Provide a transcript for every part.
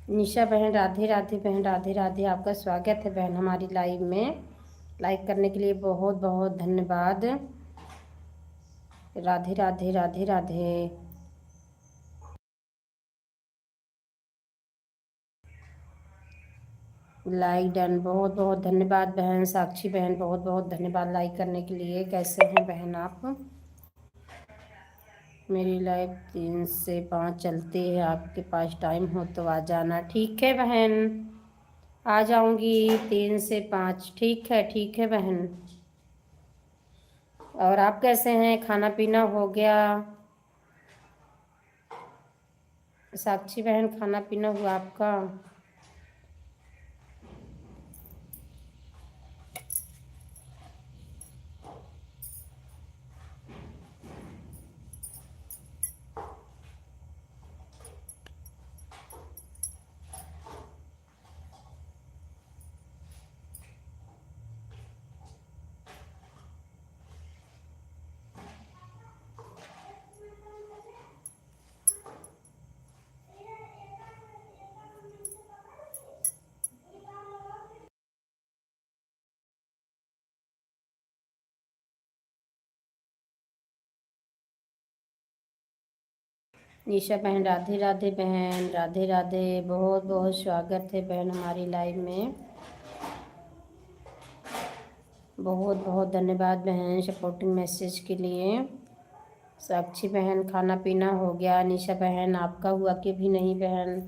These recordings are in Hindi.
निशा बहन राधे राधे बहन, राधे राधे। आपका स्वागत है बहन हमारी लाइव में। लाइक करने के लिए बहुत बहुत धन्यवाद। राधे राधे राधे राधे। लाइक डन, बहुत बहुत धन्यवाद बहन। साक्षी बहन बहुत बहुत धन्यवाद लाइक करने के लिए। कैसे हैं बहन आप? मेरी लाइव 3 से 5 चलती है, आपके पास टाइम हो तो आ जाना। ठीक है बहन, आ जाऊंगी 3 से 5। ठीक है बहन। और आप कैसे हैं? खाना पीना हो गया? साक्षी बहन खाना पीना हुआ आपका? निशा बहन राधे राधे बहन, राधे राधे। बहुत बहुत स्वागत है बहन हमारी लाइव में। बहुत बहुत धन्यवाद बहन सपोर्टिंग मैसेज के लिए। साक्षी बहन खाना पीना हो गया? निशा बहन आपका हुआ कि भी नहीं बहन?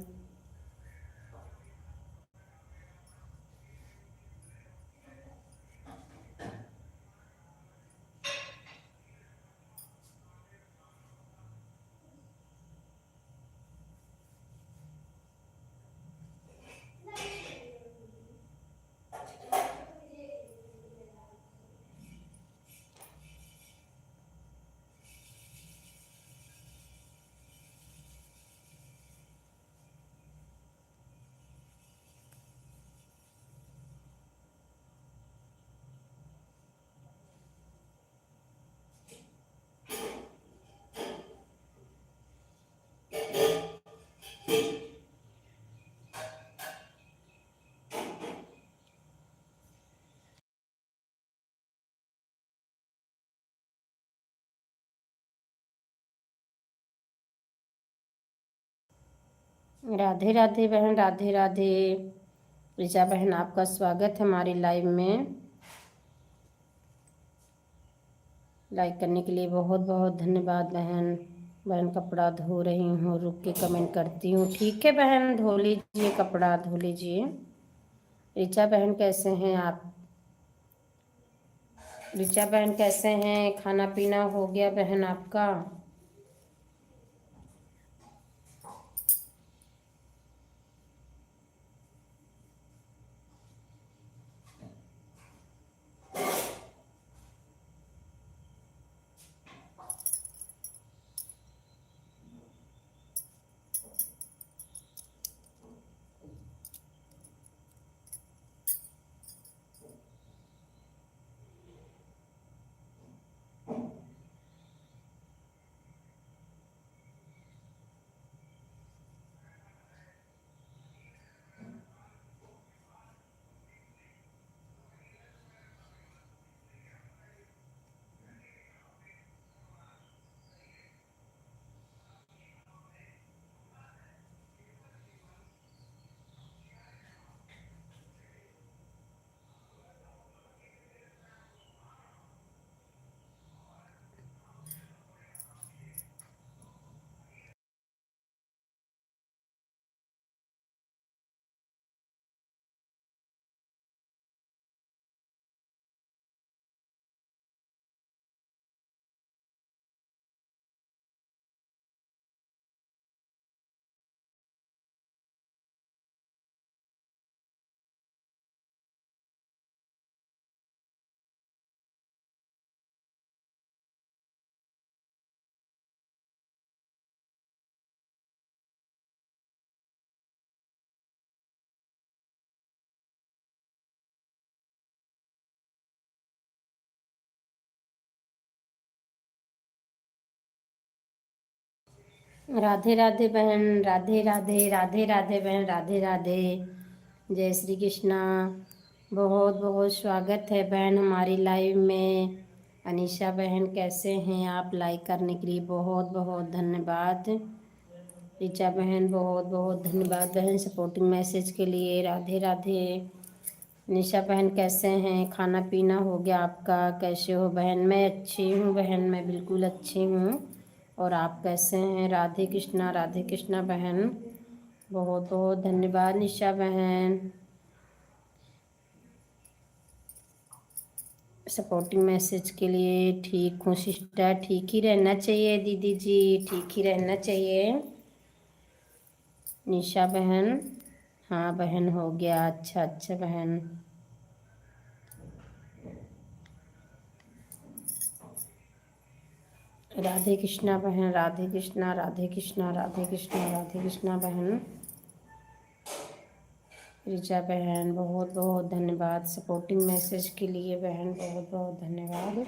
राधे राधे बहन, राधे राधे। ऋचा बहन आपका स्वागत है हमारी लाइव में। लाइक करने के लिए बहुत बहुत धन्यवाद बहन। बहन कपड़ा धो रही हूँ, रुक के कमेंट करती हूँ। ठीक है बहन, धो लीजिए, कपड़ा धो लीजिए। ऋचा बहन कैसे हैं आप? ऋचा बहन कैसे हैं? खाना पीना हो गया बहन आपका? राधे राधे बहन, राधे राधे, राधे राधे बहन, राधे राधे। जय श्री कृष्णा। बहुत बहुत स्वागत है बहन हमारी लाइव में। अनीशा बहन कैसे हैं आप? लाइक करने के लिए बहुत बहुत धन्यवाद। ऋचा बहन बहुत बहुत धन्यवाद बहन सपोर्टिंग मैसेज के लिए। राधे राधे। निशा बहन कैसे हैं? खाना पीना हो गया आपका? कैसे हो बहन? मैं अच्छी हूँ बहन, मैं बिल्कुल अच्छी हूँ। और आप कैसे हैं? राधे कृष्णा बहन। बहुत बहुत धन्यवाद निशा बहन सपोर्टिंग मैसेज के लिए। ठीक हूँ सिस्टर, ठीक ही रहना चाहिए दीदी जी, ठीक ही रहना चाहिए। निशा बहन, हाँ बहन हो गया। अच्छा अच्छा बहन। राधे कृष्णा बहन, राधे कृष्णा, राधे कृष्णा, राधे कृष्णा, राधे कृष्णा बहन। ऋचा बहन बहुत बहुत धन्यवाद सपोर्टिंग मैसेज के लिए बहन, बहुत बहुत धन्यवाद।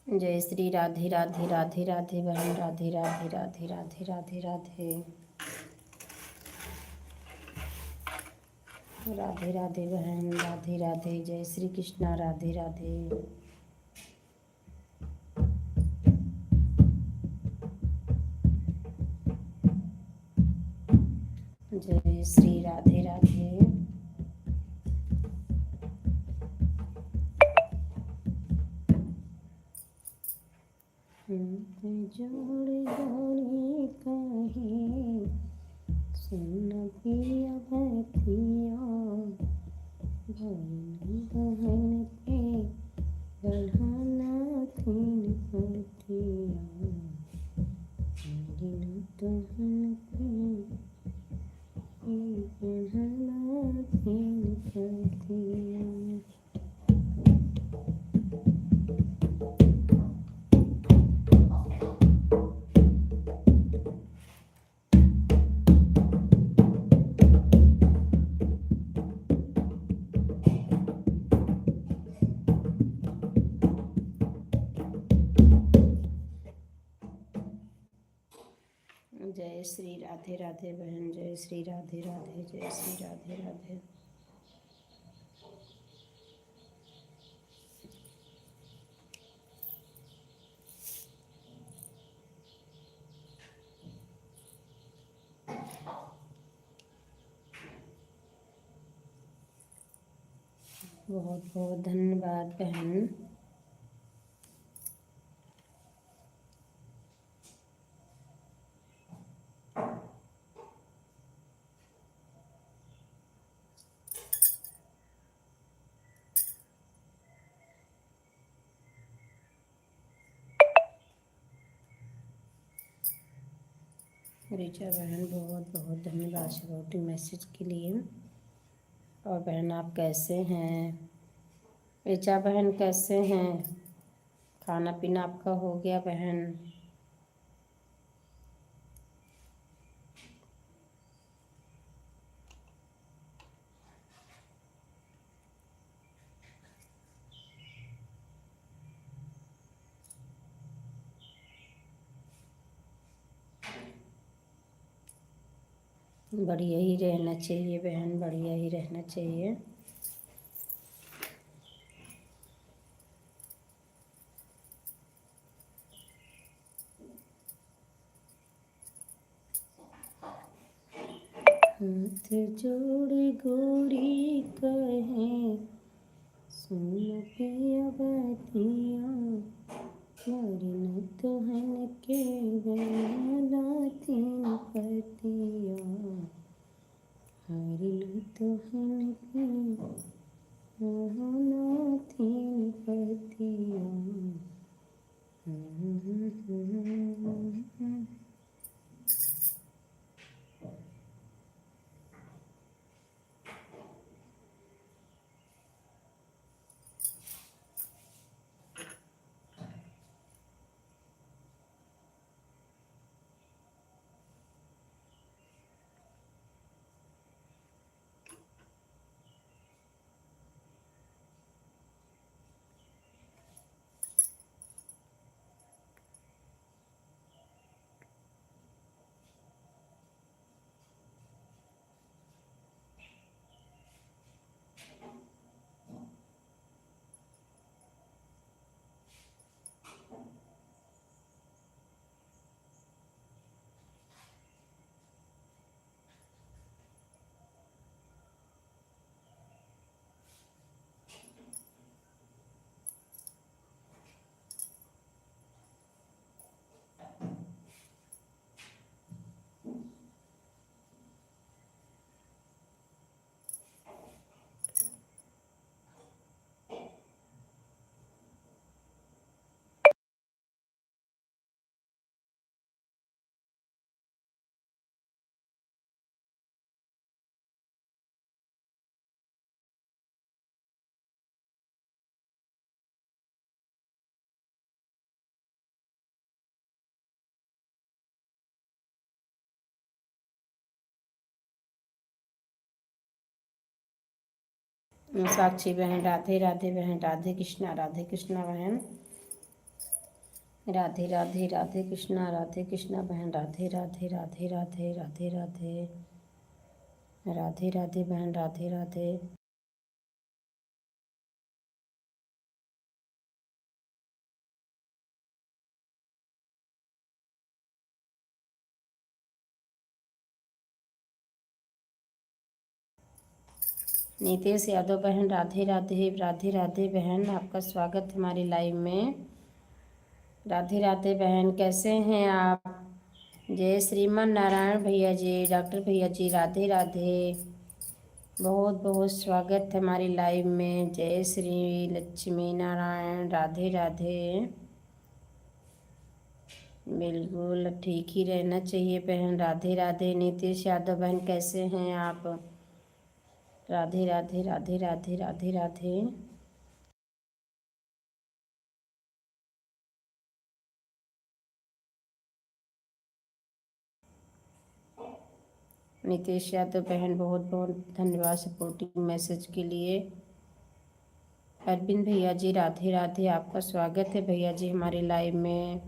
जय श्री राधे राधे, राधे राधे बहन, राधे राधे, राधे राधे, राधे राधे, राधे राधे बहन, राधे राधे। जय श्री कृष्णा, राधे राधे। जय श्री राधे राधे। जोड़ जोड़ी कहे सुन पिया बतिया, बहन के गढ़ाना थीन पतिया, दुल्हन के गढ़ाना थीन पतिया। जय श्री राधे राधे बहन, जय श्री राधे राधे, जय श्री राधे राधे। बहुत बहुत धन्यवाद बहन। ऋचा बहन बहुत बहुत धन्यवाद सपोर्टिंग मैसेज के लिए। और बहन आप कैसे हैं? ऋचा बहन कैसे हैं? खाना पीना आपका हो गया बहन? बढ़िया ही रहना चाहिए बहन, बढ़िया ही रहना चाहिए। हाथ जोड़े गोरी कहे सुन पिया बतिया, मरन तुहन के गला तीन पतिया, हरिल तुहन के गला तीन पतिया। साक्षी बहन राधे राधे बहन, राधे कृष्णा बहन, राधे राधे, राधे कृष्णा बहन, राधे राधे राधे राधे राधे राधे, राधे राधे बहन, राधे राधे। नीतेश यादव बहन, राधे राधे, राधे राधे बहन, आपका स्वागत है हमारी लाइव में। राधे राधे बहन, कैसे हैं आप? जय श्रीमान नारायण भैया जी, डॉक्टर भैया जी, राधे राधे, बहुत बहुत स्वागत है हमारी लाइव में। जय श्री लक्ष्मी नारायण, राधे राधे। बिल्कुल ठीक ही रहना चाहिए बहन, राधे राधे। नीतीश यादव बहन, कैसे हैं आप? राधे राधे, राधे राधे, राधे राधे। नीतीश यादव बहन, बहुत बहुत धन्यवाद सपोर्टिंग मैसेज के लिए। अरविंद भैया जी, राधे राधे, आपका स्वागत है भैया जी हमारे लाइव में।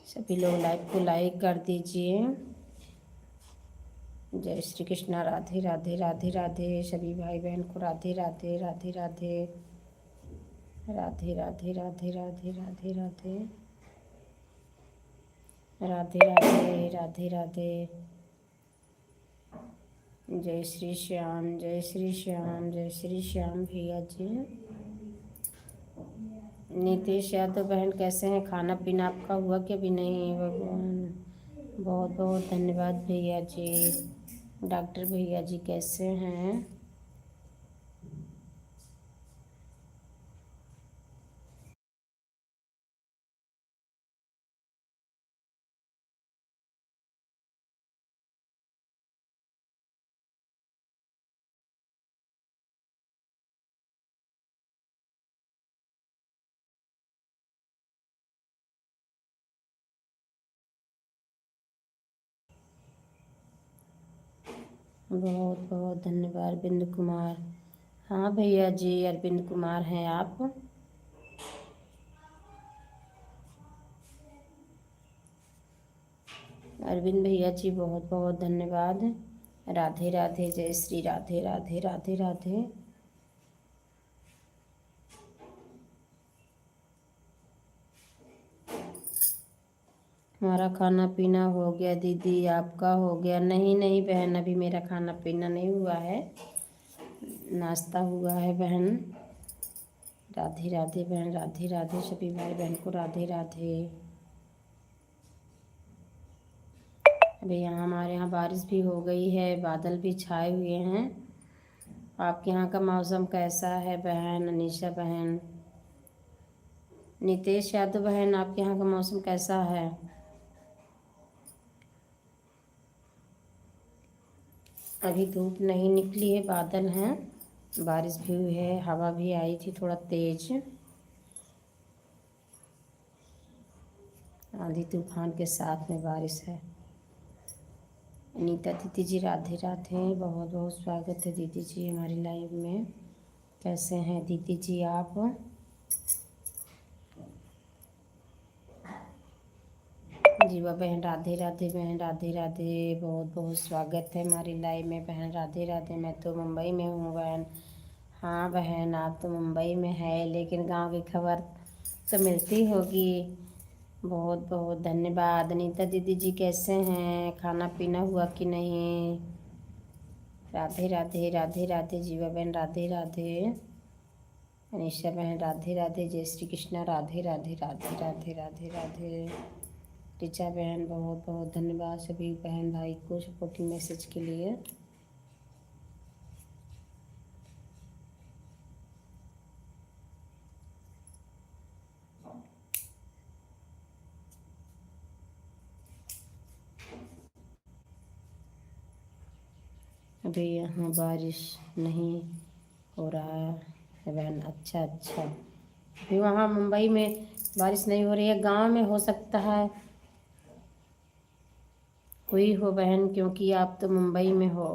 सभी लोग लाइव को लाइक कर दीजिए। जय श्री कृष्णा, राधे राधे, राधे राधे, सभी भाई बहन को राधे राधे, राधे राधे, राधे राधे, राधे राधे, राधे राधे, राधे राधे, राधे राधे। जय श्री श्याम, जय श्री श्याम, जय श्री श्याम भैया जी। नीतीश यादव बहन, कैसे हैं? खाना पीना आपका हुआ कि अभी नहीं? भगवान, बहुत बहुत धन्यवाद भैया जी। डॉक्टर भैया जी, कैसे हैं? बहुत बहुत धन्यवाद अरविंद कुमार। हाँ भैया जी, अरविंद कुमार हैं आप? अरविंद भैया जी, बहुत बहुत धन्यवाद। राधे राधे, जय श्री राधे राधे, राधे राधे। हमारा खाना पीना हो गया दीदी, आपका हो गया? नहीं नहीं बहन, अभी मेरा खाना पीना नहीं हुआ है, नाश्ता हुआ है बहन। राधे राधे बहन, राधे राधे, सभी भाई बहन को राधे राधे। अभी यहाँ हमारे यहाँ बारिश भी हो गई है, बादल भी छाए हुए हैं। आपके यहाँ का मौसम कैसा है बहन? अनीशा बहन, नितेश यादव बहन, आपके यहाँ का मौसम कैसा है? अभी धूप नहीं निकली है, बादल हैं, बारिश भी हुई है, हवा भी आई थी थोड़ा तेज, आंधी तूफान के साथ में बारिश है। अनीता दीदी जी, राधे राधे, बहुत बहुत स्वागत है दीदी जी हमारी लाइव में। कैसे हैं दीदी जी आप? जीवा बहन, राधे राधे बहन, राधे राधे, बहुत बहुत स्वागत है हमारी लाइव में बहन, राधे राधे। मैं तो मुंबई में हूँ बहन। हाँ बहन, आप तो मुंबई में है, लेकिन गांव की खबर तो मिलती होगी। बहुत बहुत धन्यवाद। अनीता दीदी जी, कैसे हैं? खाना पीना हुआ कि नहीं? राधे राधे, राधे राधे, जीवा बहन, राधे राधे। अनीशा बहन, राधे राधे, जय श्री कृष्णा, राधे राधे, राधे राधे, राधे राधे। टीचा बहन, बहुत बहुत धन्यवाद सभी बहन भाई को सपोर्टिंग मैसेज के लिए। अभी यहाँ बारिश नहीं हो रहा है बहन। अच्छा अच्छा, अभी वहाँ मुंबई में बारिश नहीं हो रही है, गांव में हो सकता है हुई हो बहन, क्योंकि आप तो मुंबई में हो।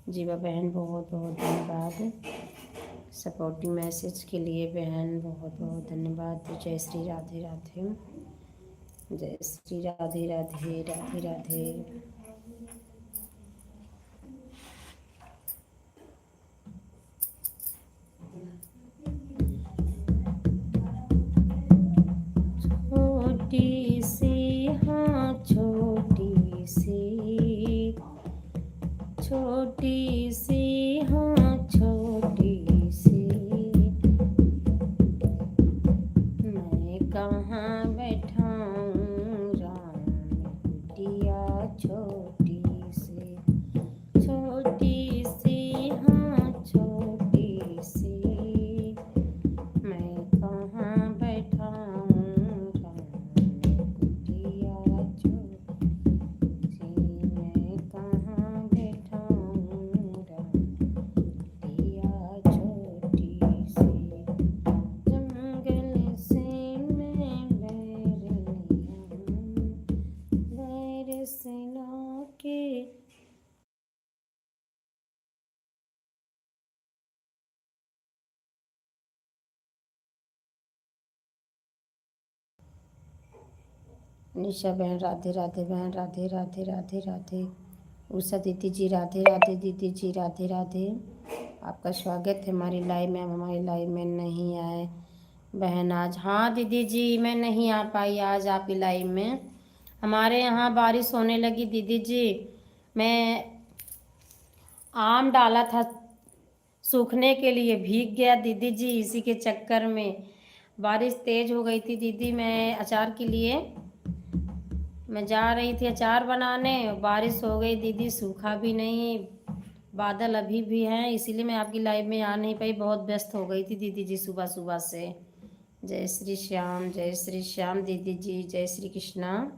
जीवा बहन बहुत बहुत धन्यवाद सपोर्टिंग मैसेज के लिए बहन, बहुत बहुत धन्यवाद। जय श्री राधे राधे, जय श्री राधे राधे राधे राधे। छोटी सी हाँ छोटी सी, छोटी सी हाँ छोटी सी, मैं कहाँ बैठाऊँ राम कुटिया छोटी सी, छोटी सी हाँ छोटी सी, मैं कहाँ बैठाऊँ राम कुटिया छोटी सी, मैं कहाँ बैठाऊँ राम कुटिया छोटी सी, जंगल से मैं बैर से लाके निशा बहन राधे राधे बहन, राधे राधे राधे राधे। उषा दीदी जी राधे राधे, दीदी जी राधे राधे, आपका स्वागत है हमारी लाइव में। हमारी लाइव में नहीं आए बहन आज। हाँ दीदी जी मैं नहीं आ पाई आज आपकी लाइव में, हमारे यहाँ बारिश होने लगी दीदी जी। मैं आम डाला था सूखने के लिए, भीग गया दीदी जी, इसी के चक्कर में बारिश तेज हो गई थी दीदी। मैं अचार के लिए मैं जा रही थी अचार बनाने, बारिश हो गई दीदी, सूखा भी नहीं, बादल अभी भी हैं, इसीलिए मैं आपकी लाइव में आ नहीं पाई, बहुत व्यस्त हो गई थी दीदी जी सुबह सुबह से। जय श्री श्याम, जय श्री श्याम दीदी जी, जय श्री कृष्णा।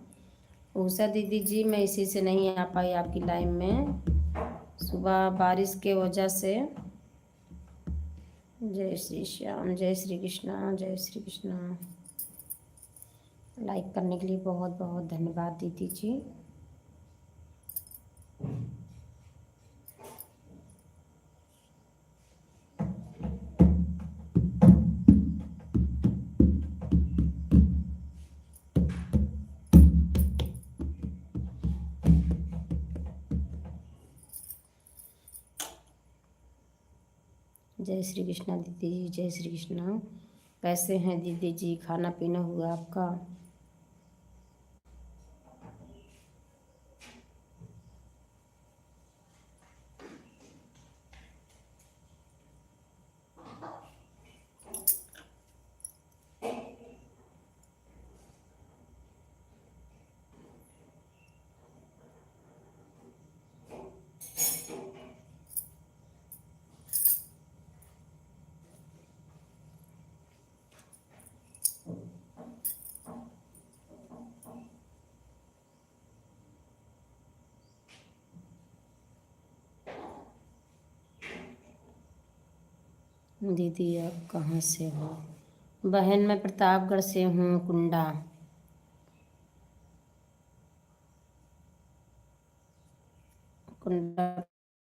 उषा दीदी जी मैं इसी से नहीं आ पाई आपकी लाइव में, सुबह बारिश के वजह से। जय श्री श्याम, जय श्री कृष्णा, जय श्री कृष्णा। लाइक करने के लिए बहुत बहुत धन्यवाद दीदी जी। जय श्री कृष्णा दीदी जी, जय श्री कृष्णा। कैसे हैं दीदी जी, खाना पीना हुआ आपका? दीदी आप कहाँ से हो? बहन मैं प्रतापगढ़ से हूँ, कुंडा। कुंडा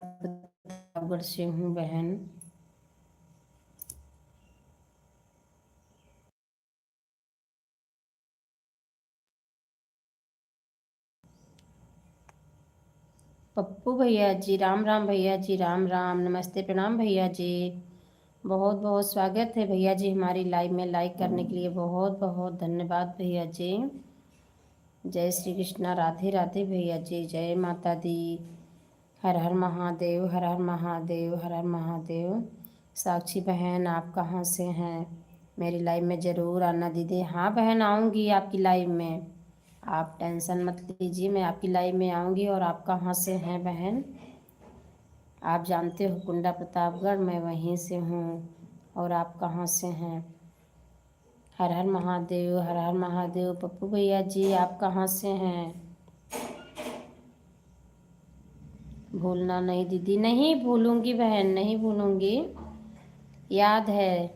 प्रतापगढ़ से हूँ बहन। पप्पू भैया जी राम राम, भैया जी राम राम, नमस्ते प्रणाम भैया जी, बहुत बहुत स्वागत है भैया जी हमारी लाइव में। लाइक करने के लिए बहुत बहुत धन्यवाद भैया जी। जय श्री कृष्णा, राधे राधे भैया जी, जय माता दी, हर हर महादेव, हर हर महादेव, हर हर महादेव। साक्षी बहन आप कहाँ से हैं? मेरी लाइव में ज़रूर आना दीदी। हाँ बहन आऊँगी आपकी लाइव में, आप टेंशन मत लीजिए, मैं आपकी लाइव में आऊँगी। और आप कहाँ से हैं बहन? आप जानते हो कुंडा प्रतापगढ़, मैं वहीं से हूँ। और आप कहाँ से हैं? हर हर महादेव, हर हर महादेव। पप्पू भैया जी आप कहाँ से हैं? भूलना नहीं दीदी, नहीं भूलूंगी बहन, नहीं भूलूंगी, याद है।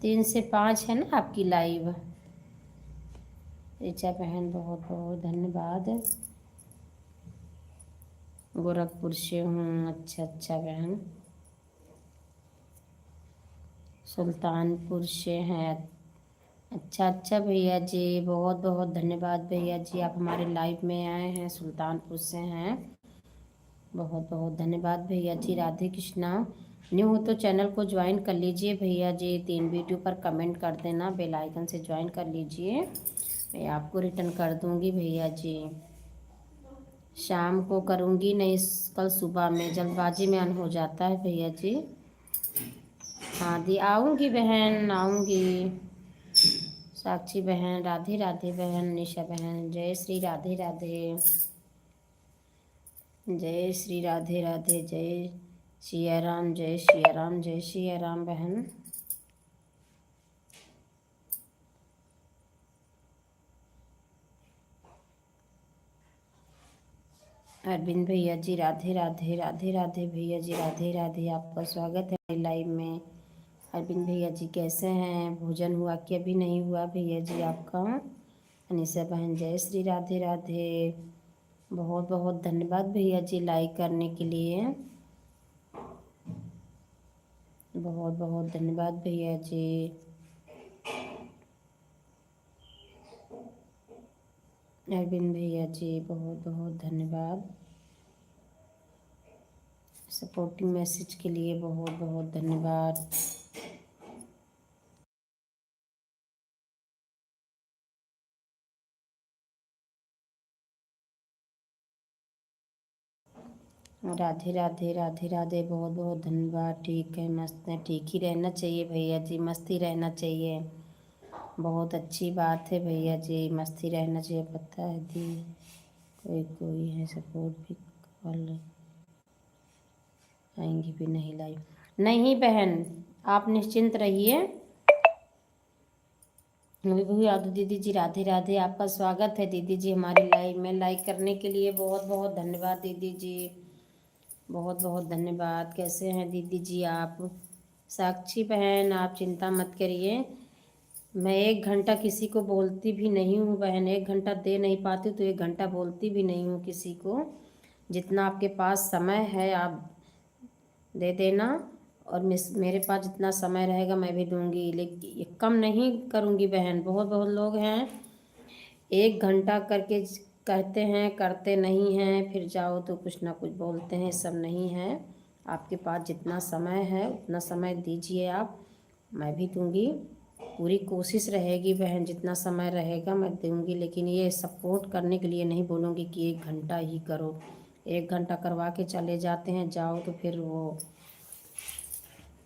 3 से 5 है ना आपकी लाइव। ऋचा बहन बहुत बहुत धन्यवाद। गोरखपुर से हूँ। अच्छा अच्छा बहन, सुल्तानपुर से हैं। अच्छा अच्छा भैया जी, बहुत बहुत धन्यवाद भैया जी, आप हमारे लाइव में आए हैं, सुल्तानपुर से हैं। बहुत बहुत धन्यवाद भैया जी। राधे कृष्णा। न्यू हो तो चैनल को ज्वाइन कर लीजिए भैया जी, 3 वीडियो पर कमेंट कर देना, बेल आइकन से ज्वाइन कर लीजिए, मैं आपको रिटर्न कर दूंगी भैया जी। शाम को करूंगी नहीं, कल सुबह में, जल्दबाजी में अन हो जाता है भैया जी। हाँ दी, आऊँगी बहन, आऊँगी। साक्षी बहन, राधे राधे बहन, निशा बहन, जय श्री राधे राधे, जय श्री राधे राधे, जय सिया राम, जय सिया राम, जय सिया राम बहन। अरविंद भैया जी, राधे राधे, राधे राधे भैया जी, राधे राधे, आपका स्वागत है लाइव में। अरविंद भैया जी कैसे हैं, भोजन हुआ कि अभी नहीं हुआ भैया जी आपका? अनिशा बहन, जय श्री राधे राधे, बहुत बहुत धन्यवाद भैया जी लाइक करने के लिए, बहुत बहुत धन्यवाद भैया जी। अरविंद भैया जी बहुत बहुत धन्यवाद, सपोर्टिंग मैसेज के लिए बहुत बहुत धन्यवाद। राधे राधे, राधे राधे, बहुत बहुत धन्यवाद। ठीक है, मस्त है, ठीक ही रहना चाहिए भैया जी, मस्त ही रहना चाहिए, बहुत अच्छी बात है भैया जी, मस्त ही रहना चाहिए। पता है दी, कोई कोई है सपोर्ट भी कॉल आएंगी भी नहीं लाइव। नहीं बहन, आप निश्चिंत रहिए। यादव दीदी जी, राधे राधे, आपका स्वागत है दीदी जी हमारे लाइव में, लाइक करने के लिए बहुत बहुत धन्यवाद दीदी जी, बहुत बहुत धन्यवाद। कैसे हैं दीदी जी आप? साक्षी बहन, आप चिंता मत करिए, मैं 1 घंटा किसी को बोलती भी नहीं हूँ बहन, 1 घंटा दे नहीं पाती तो 1 घंटा बोलती भी नहीं हूँ किसी को। जितना आपके पास समय है आप दे देना, और मेरे पास जितना समय रहेगा मैं भी दूंगी, लेकिन कम नहीं करूँगी बहन। बहुत बहुत लोग हैं 1 घंटा करके कहते हैं, करते नहीं हैं, फिर जाओ तो कुछ ना कुछ बोलते हैं, सब नहीं है। आपके पास जितना समय है उतना समय दीजिए आप, मैं भी दूंगी, पूरी कोशिश रहेगी बहन, जितना समय रहेगा मैं दूंगी, लेकिन ये सपोर्ट करने के लिए नहीं बोलूँगी कि 1 घंटा ही करो। 1 घंटा करवा के चले जाते हैं, जाओ तो फिर वो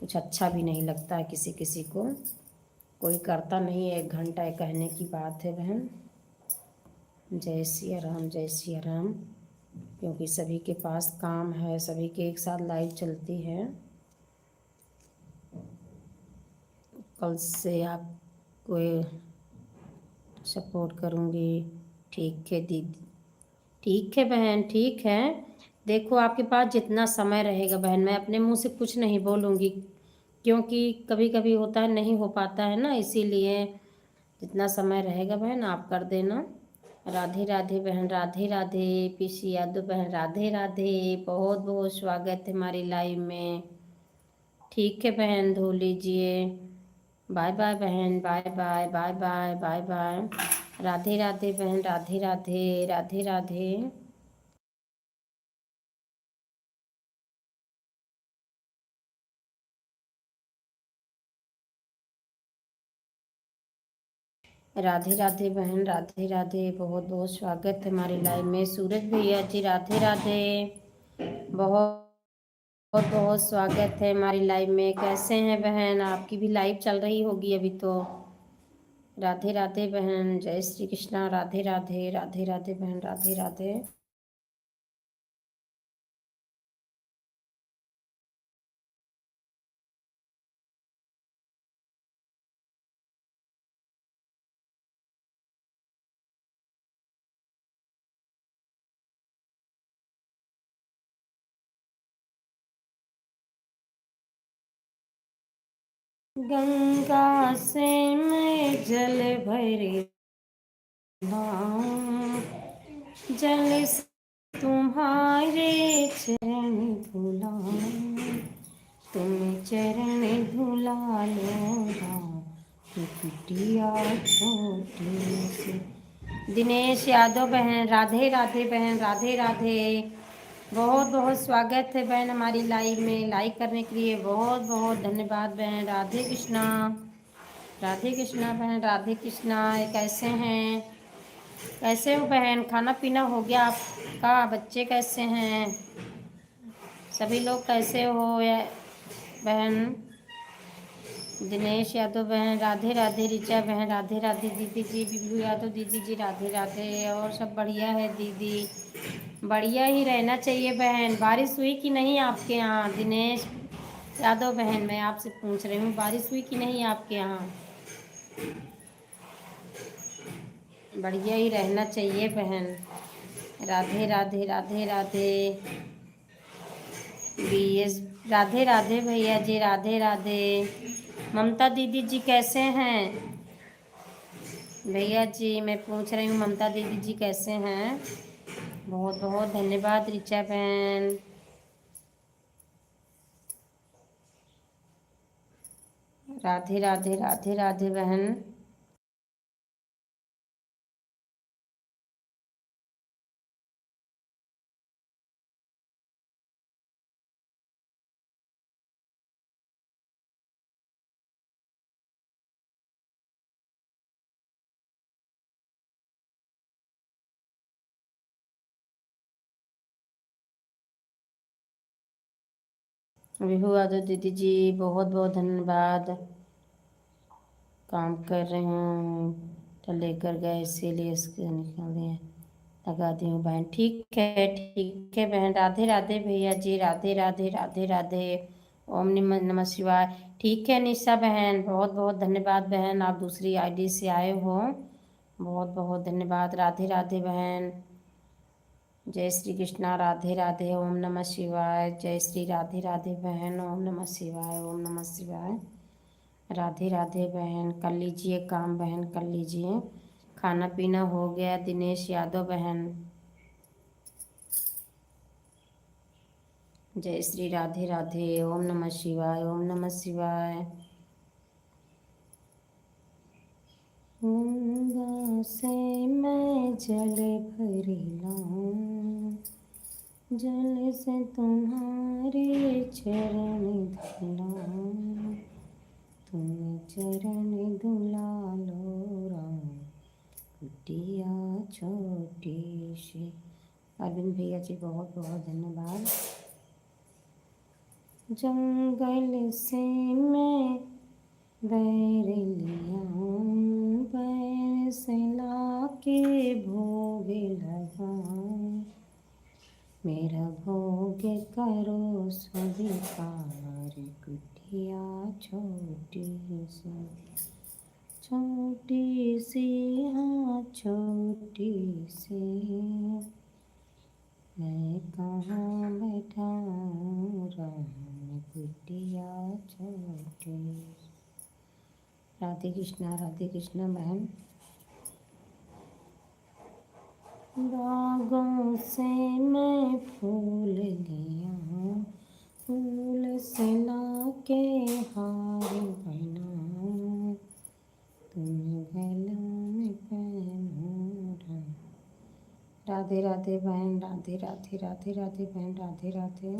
कुछ अच्छा भी नहीं लगता है किसी किसी को, कोई करता नहीं है। 1 घंटा कहने की बात है बहन। जय सिया राम, जय सिया राम, क्योंकि सभी के पास काम है, सभी के एक साथ लाइव चलती है। कल से आपको सपोर्ट करूँगी। ठीक है दीदी, ठीक है बहन, ठीक है। देखो आपके पास जितना समय रहेगा बहन, मैं अपने मुंह से कुछ नहीं बोलूँगी, क्योंकि कभी कभी होता है नहीं हो पाता है ना, इसीलिए जितना समय रहेगा बहन आप कर देना। राधे राधे बहन, राधे राधे। पीसी यादव बहन, राधे राधे, बहुत बहुत स्वागत है हमारी लाइव में। ठीक है बहन, धो लीजिए। बाय बाय बहन, bye bye, bye bye, bye bye. Radhe Radhe बहन, राधे राधे, राधे राधे। राधे राधे बहन, राधे राधे, बहुत बहुत स्वागत है हमारी लाइव में। सूरज भैया जी राधे राधे, बहुत बहुत बहुत स्वागत है हमारी लाइव में। कैसे हैं बहन? आपकी भी लाइव चल रही होगी अभी तो। राधे राधे बहन, जय श्री कृष्णा, राधे राधे, राधे राधे बहन, राधे राधे। गंगा से मैं जल भरे लाऊं, जल तुम्हारे चरण धुलाए, तुम चरण धुला लो राम, कुटिया छोटी सी। दिनेश यादव बहन, राधे राधे बहन, राधे राधे। बहुत बहुत स्वागत है बहन हमारी लाइव में। लाइक करने के लिए बहुत बहुत धन्यवाद बहन। राधे कृष्णा, राधे कृष्णा बहन, राधे कृष्णा। कैसे हैं, कैसे हो बहन? खाना पीना हो गया आपका? बच्चे कैसे हैं? सभी लोग कैसे हो या बहन? दिनेश यादव बहन, राधे राधे। ऋचा बहन, राधे राधे। दीदी जी, बिबलू यादव दीदी जी, राधे राधे। और सब बढ़िया है दीदी? बढ़िया ही रहना चाहिए बहन। बारिश हुई कि नहीं आपके यहाँ? दिनेश यादव बहन, मैं आपसे पूछ रही हूँ, बारिश हुई कि नहीं आपके यहाँ? बढ़िया ही रहना चाहिए बहन। राधे राधे, राधे राधे। BS, राधे राधे भैया जी, राधे राधे। ममता दीदी जी कैसे हैं भैया जी? मैं पूछ रही हूँ ममता दीदी जी कैसे हैं? बहुत बहुत धन्यवाद ऋचा बहन। राधे राधे, राधे राधे बहन। विभू यादव दीदी जी, बहुत बहुत धन्यवाद। काम कर रहे हैं तो लेकर गए, इसीलिए इसके निकाल दिए, लगा दी हूँ बहन। ठीक है बहन। राधे राधे भैया जी, राधे राधे, राधे राधे। ओम नमः शिवाय। ठीक है निशा बहन, बहुत बहुत धन्यवाद बहन। आप दूसरी आईडी से आए हो, बहुत बहुत धन्यवाद। राधे राधे बहन। जय श्री कृष्णा, राधे राधे। ओम नमः शिवाय। जय श्री राधे राधे बहन। ओम नमः शिवाय, ओम नमः शिवाय। राधे राधे बहन। कर लीजिए काम बहन, कर लीजिए। खाना पीना हो गया दिनेश यादव बहन? जय श्री राधे राधे। ओम नमः शिवाय, ओम नमः शिवाय। गंगा से मैं जल भर लाऊं, जल से तुम्हारे चरण धुलाऊं, तुम चरण धुला लो राम, कुटिया छोटी सी। अरविंद भैया जी, बहुत बहुत धन्यवाद। जंगल से मैं बैर लिया, बैर से लाके भोग लगाऊं, मेरा भोग करो स्वीकार, कुटिया छोटी सी, छोटी सी, हाँ छोटी सी। मैं कहाँ बैठाऊं राम, कुटिया छोटी। राधे कृष्णा बहन। बागों से मैं फूल लिया हूँ, फूल से लाके हार बनाऊं, तुम गला में पहनूं राम। राधे राधे बहन, राधे राधे, राधे राधे बहन, राधे राधे।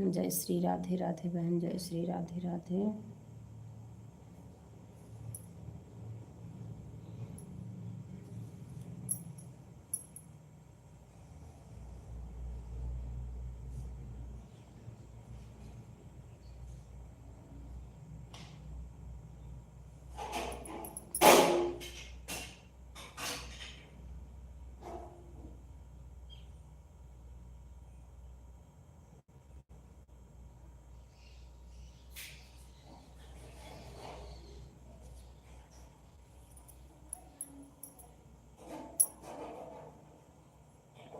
जय श्री राधे राधे बहन, जय श्री राधे राधे।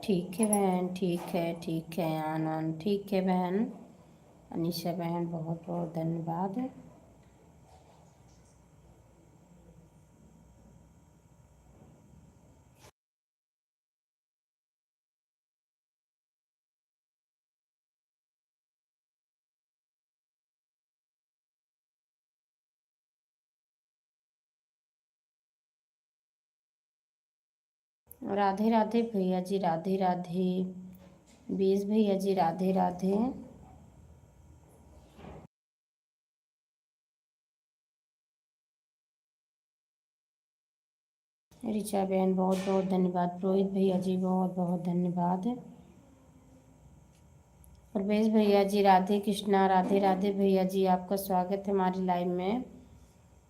ठीक है बहन, ठीक है आनंद, ठीक है बहन। अनीशा बहन बहुत बहुत धन्यवाद। राधे राधे भैया जी, राधे राधे। बीस भैया जी, राधे राधे। ऋचा बहन बहुत बहुत धन्यवाद। रोहित भैया जी बहुत बहुत धन्यवाद। प्रवेश भैया जी राधे कृष्णा, राधे राधे भैया जी, आपका स्वागत है हमारी लाइव में।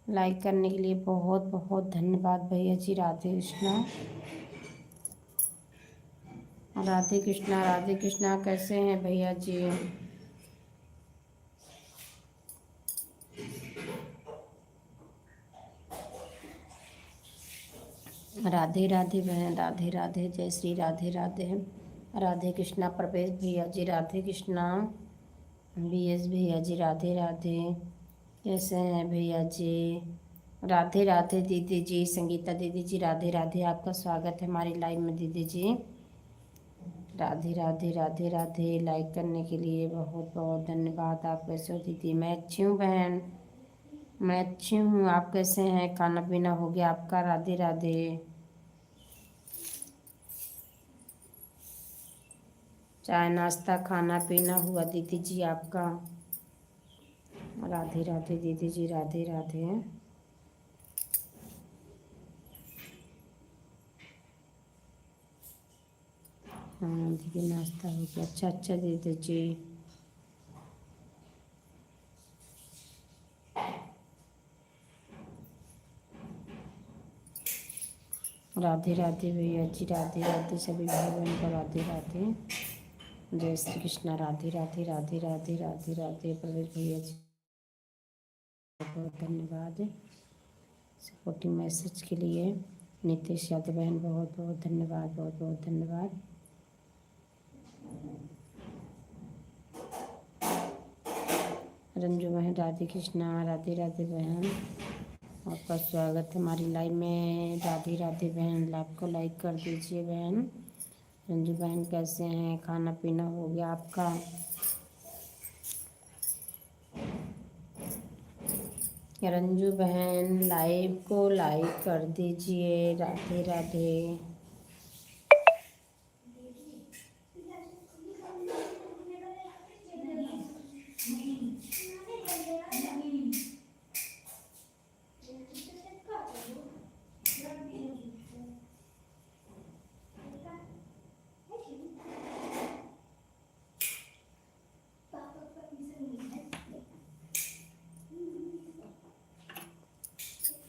लाइक करने के लिए बहुत बहुत धन्यवाद भैया जी। राधे कृष्णा, राधे कृष्णा, राधे कृष्णा। कैसे हैं भैया जी? राधे राधे बहन, राधे राधे, जय श्री राधे राधे। राधे कृष्णा प्रवेश भैया जी, राधे कृष्णा। बीएस भैया जी, राधे राधे। कैसे हैं भैया जी? राधे राधे दीदी जी। संगीता दीदी जी, राधे राधे, आपका स्वागत है हमारी लाइव में दीदी जी। राधे राधे, राधे राधे। लाइक करने के लिए बहुत बहुत धन्यवाद। आप कैसे हो दीदी? मैं अच्छी हूँ बहन, मैं अच्छी हूँ। आप कैसे हैं? खाना पीना हो गया आपका? राधे राधे। चाय नाश्ता खाना पीना हुआ दीदी जी आपका? राधे राधे दीदी जी, राधे राधे। हाँ दीदी, नाश्ता हो गया। अच्छा अच्छा दीदी जी। राधे राधे भैया जी, राधे राधे सभी भाई बहन को राधे राधे। जय श्री कृष्णा, राधे राधे, राधे राधे, राधे राधे। प्रवेश भैया जी बहुत बहुत धन्यवाद सपोर्टिंग मैसेज के लिए। नितेश यादव बहन बहुत बहुत धन्यवाद, बहुत बहुत धन्यवाद। रंजू बहन, राधे कृष्णा, राधे राधे बहन, आपका स्वागत है हमारी लाइव में। राधे राधे बहन, लाइव को लाइक कर दीजिए बहन। रंजू बहन कैसे हैं? खाना पीना हो गया आपका? रंजू बहन लाइव को लाइक कर दीजिए। राधे राधे।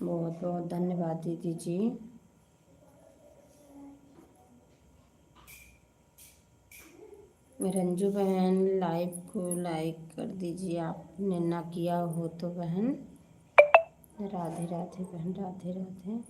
बहुत बहुत धन्यवाद दीदी जी। रंजू बहन लाइव को लाइक कर दीजिए, आपने ना किया हो तो बहन। राधे राधे बहन, राधे राधे।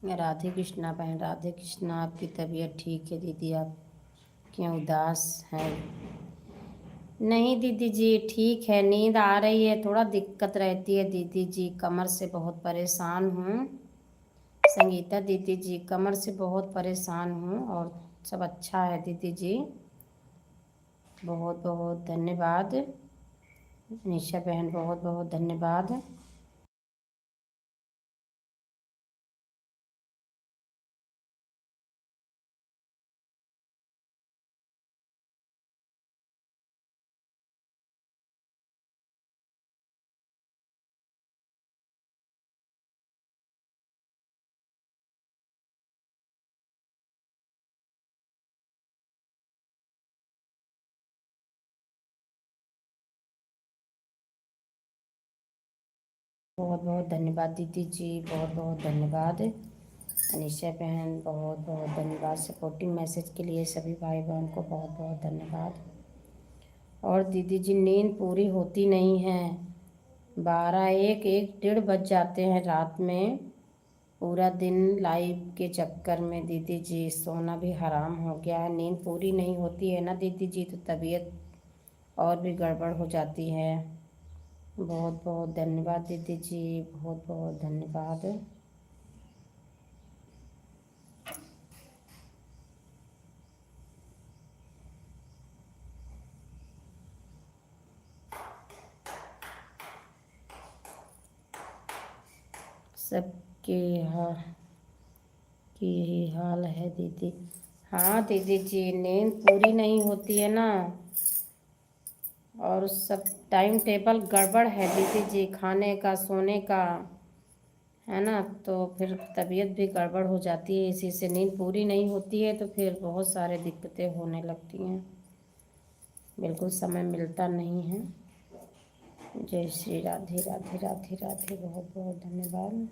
राधे कृष्णा बहन, राधे कृष्णा। आपकी तबीयत ठीक है दीदी? आप क्यों उदास हैं? नहीं दीदी जी, ठीक है। नींद आ रही है, थोड़ा दिक्कत रहती है दीदी जी, कमर से बहुत परेशान हूँ। संगीता दीदी जी, कमर से बहुत परेशान हूँ, और सब अच्छा है दीदी जी। बहुत बहुत धन्यवाद। निशा बहन, बहुत बहुत धन्यवाद। बहुत बहुत धन्यवाद दीदी जी, बहुत बहुत धन्यवाद। अनिशा बहन, बहुत बहुत धन्यवाद सपोर्टिंग मैसेज के लिए। सभी भाई बहन को बहुत बहुत धन्यवाद। और दीदी जी, नींद पूरी होती नहीं है, 12 1 1 1:30 बज जाते हैं रात में, पूरा दिन लाइव के चक्कर में दीदी जी सोना भी हराम हो गया है। नींद पूरी नहीं होती है ना दीदी जी, तो तबीयत और भी गड़बड़ हो जाती है। बहुत बहुत धन्यवाद दीदी जी, बहुत बहुत धन्यवाद। सबके यहाँ की यही हाल है दीदी। हाँ दीदी जी, नींद पूरी नहीं होती है ना, और सब टाइम टेबल गड़बड़ है दीदी जी, खाने का सोने का, है ना, तो फिर तबीयत भी गड़बड़ हो जाती है। इसी से नींद पूरी नहीं होती है, तो फिर बहुत सारे दिक्कतें होने लगती हैं, बिल्कुल समय मिलता नहीं है। जय श्री राधे राधे राधे राधे, बहुत बहुत धन्यवाद।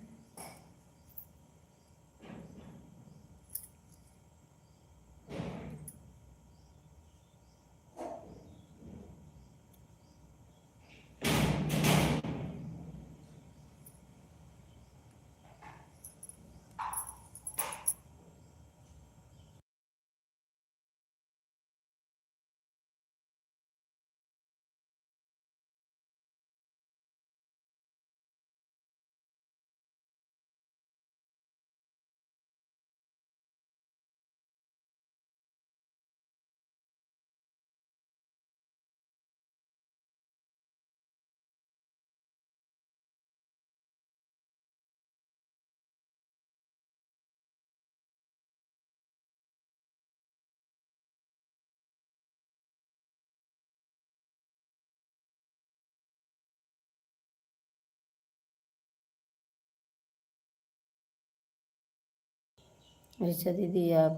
अच्छा दीदी, आप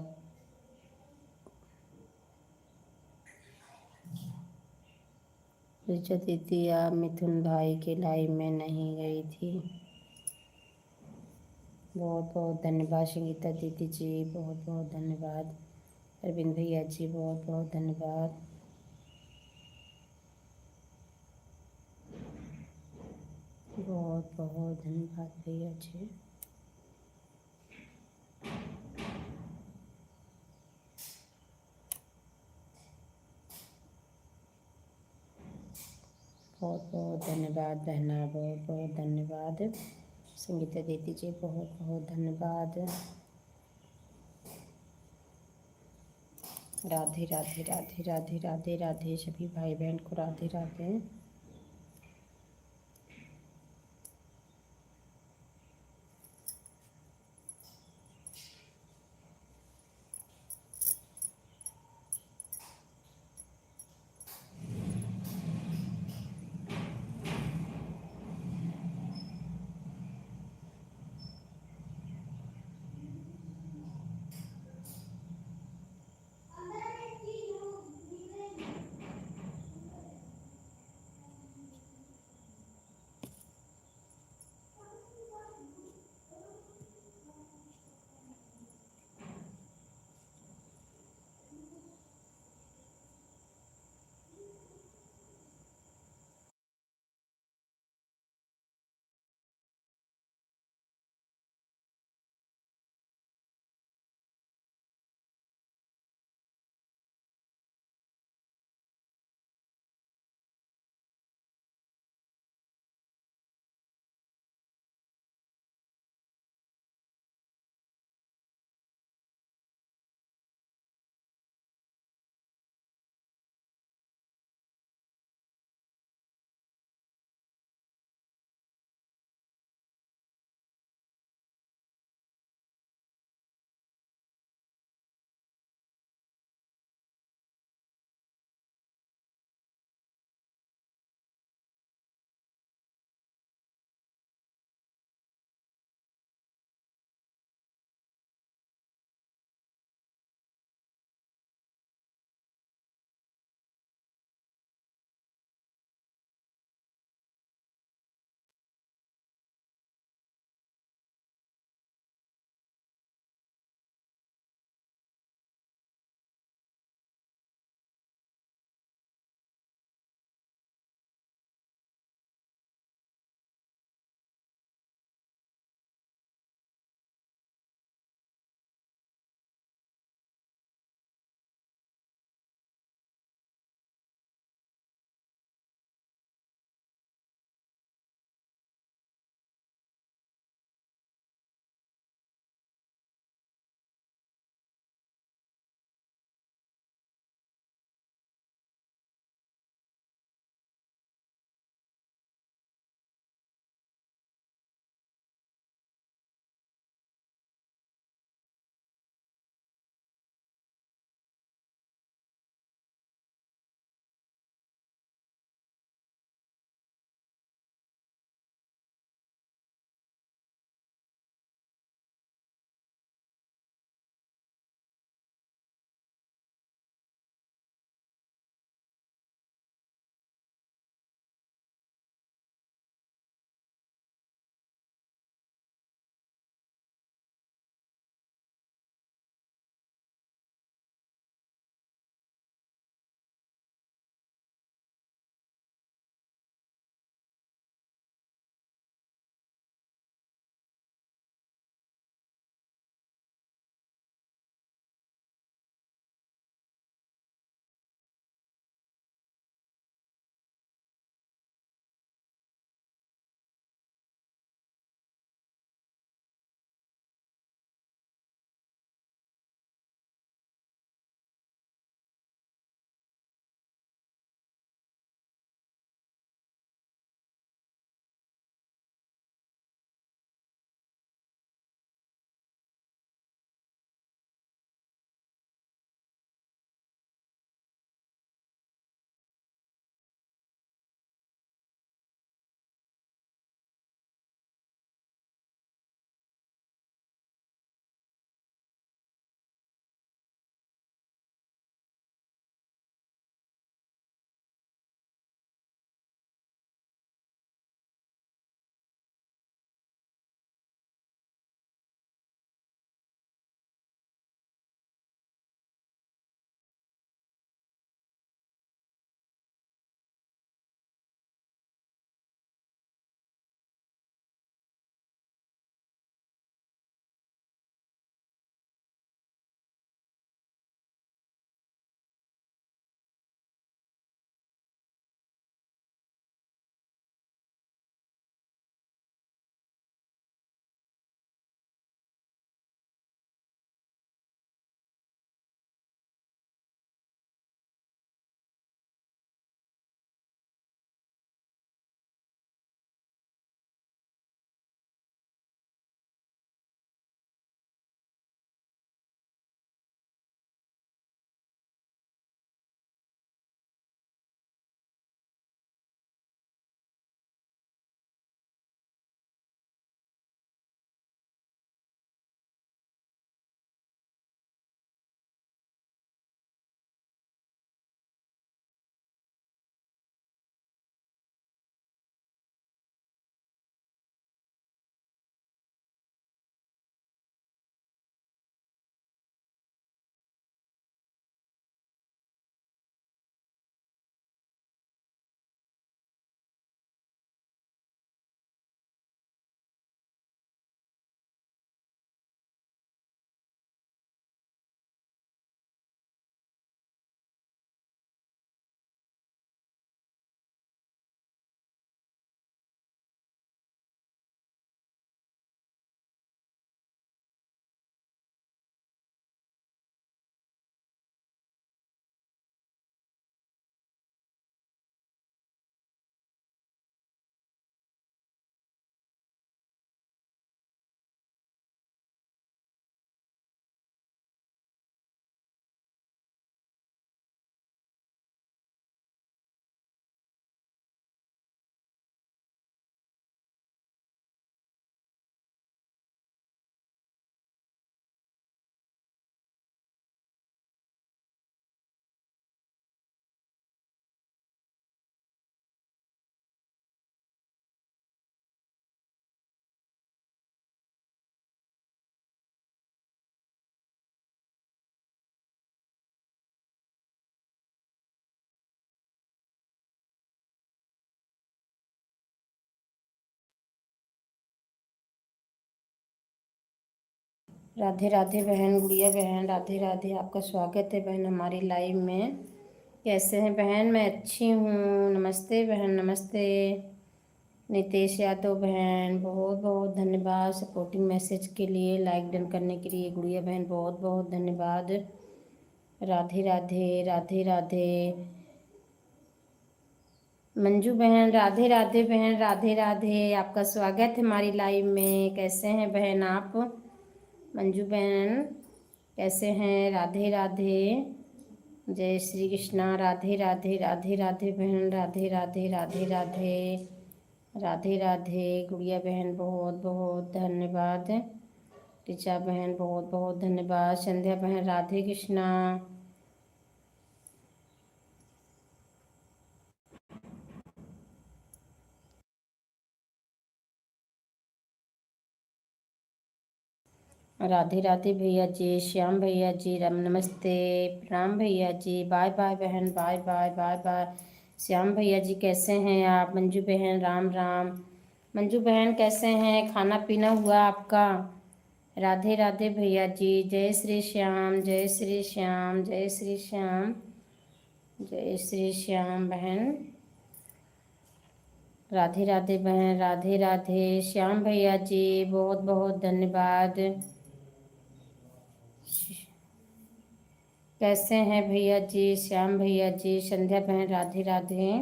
ऋचा दीदी, आप मिथुन भाई के लाइव में नहीं गई थी? बहुत बहुत धन्यवाद संगीता दीदी जी, बहुत बहुत धन्यवाद। अरविंद भैया जी, बहुत बहुत धन्यवाद। बहुत बहुत धन्यवाद भैया जी। बहुत बहुत धन्यवाद बहना, बहुत बहुत धन्यवाद। संगीता दीदी जी, बहुत बहुत धन्यवाद। राधे राधे राधे राधे राधे राधे, सभी भाई बहन को राधे राधे। राधे राधे बहन, गुड़िया बहन, राधे राधे। आपका स्वागत है बहन हमारी लाइव में। कैसे हैं बहन? मैं अच्छी हूँ। नमस्ते बहन, नमस्ते। नितेश यादव बहन, बहुत बहुत धन्यवाद सपोर्टिंग मैसेज के लिए, लाइक डन करने के लिए। गुड़िया बहन, बहुत बहुत धन्यवाद। राधे राधे, राधे राधे। मंजू बहन, राधे राधे बहन, राधे राधे। आपका स्वागत है हमारी लाइव में। कैसे हैं बहन आप? मंजू बहन कैसे हैं? राधे राधे, जय श्री कृष्णा। राधे राधे, राधे राधे बहन, राधे राधे, राधे राधे, राधे राधे। गुड़िया बहन, बहुत बहुत धन्यवाद। ऋचा बहन, बहुत बहुत धन्यवाद। संध्या बहन, राधे कृष्णा। राधे राधे भैया जी, श्याम भैया जी, राम नमस्ते, प्रणाम भैया जी। बाय बाय बहन, bye bye, bye bye. Shyam भैया जी कैसे हैं आप? मंजू बहन, राम राम। मंजू बहन कैसे हैं? खाना पीना हुआ आपका? राधे राधे भैया जी, जय श्री श्याम, जय श्री श्याम, जय श्री श्याम, जय श्री श्याम बहन। राधे राधे बहन, राधे राधे। श्याम भैया जी, बहुत बहुत धन्यवाद। कैसे हैं भैया जी? श्याम भैया जी, संध्या बहन, राधे राधे।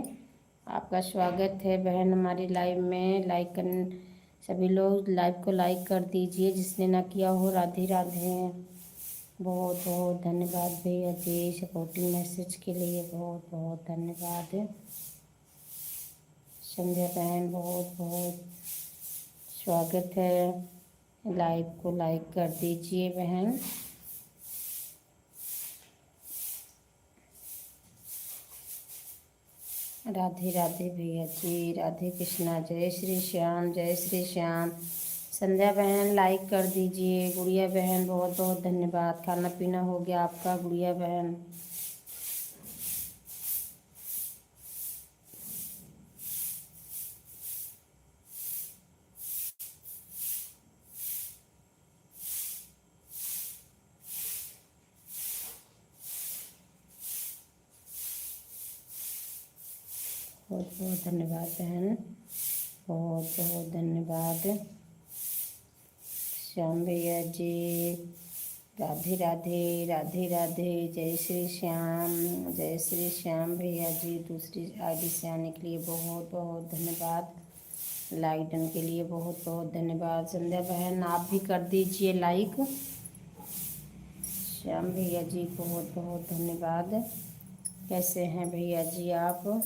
आपका स्वागत है बहन हमारी लाइव में। लाइक कर, सभी लोग लाइव को लाइक कर दीजिए जिसने ना किया हो। राधे राधे। बहुत बहुत धन्यवाद भैया जी सपोर्टिंग मैसेज के लिए, बहुत बहुत धन्यवाद। संध्या बहन, बहुत बहुत स्वागत है। लाइव को लाइक कर दीजिए बहन। राधे राधे भैया जी, राधे कृष्णा, जय श्री श्याम, जय श्री श्याम। संध्या बहन लाइक कर दीजिए। गुड़िया बहन, बहुत बहुत धन्यवाद। खाना पीना हो गया आपका गुड़िया बहन? बहुत बहुत धन्यवाद बहन, बहुत बहुत धन्यवाद। श्याम भैया जी, राधे राधे, राधे राधे, जय श्री श्याम, जय श्री श्याम भैया जी। दूसरी आईडी से आने के लिए बहुत बहुत धन्यवाद। लाइक डन के लिए बहुत बहुत धन्यवाद। संध्या बहन आप भी कर दीजिए लाइक। श्याम भैया जी, बहुत बहुत धन्यवाद। कैसे हैं भैया जी आप?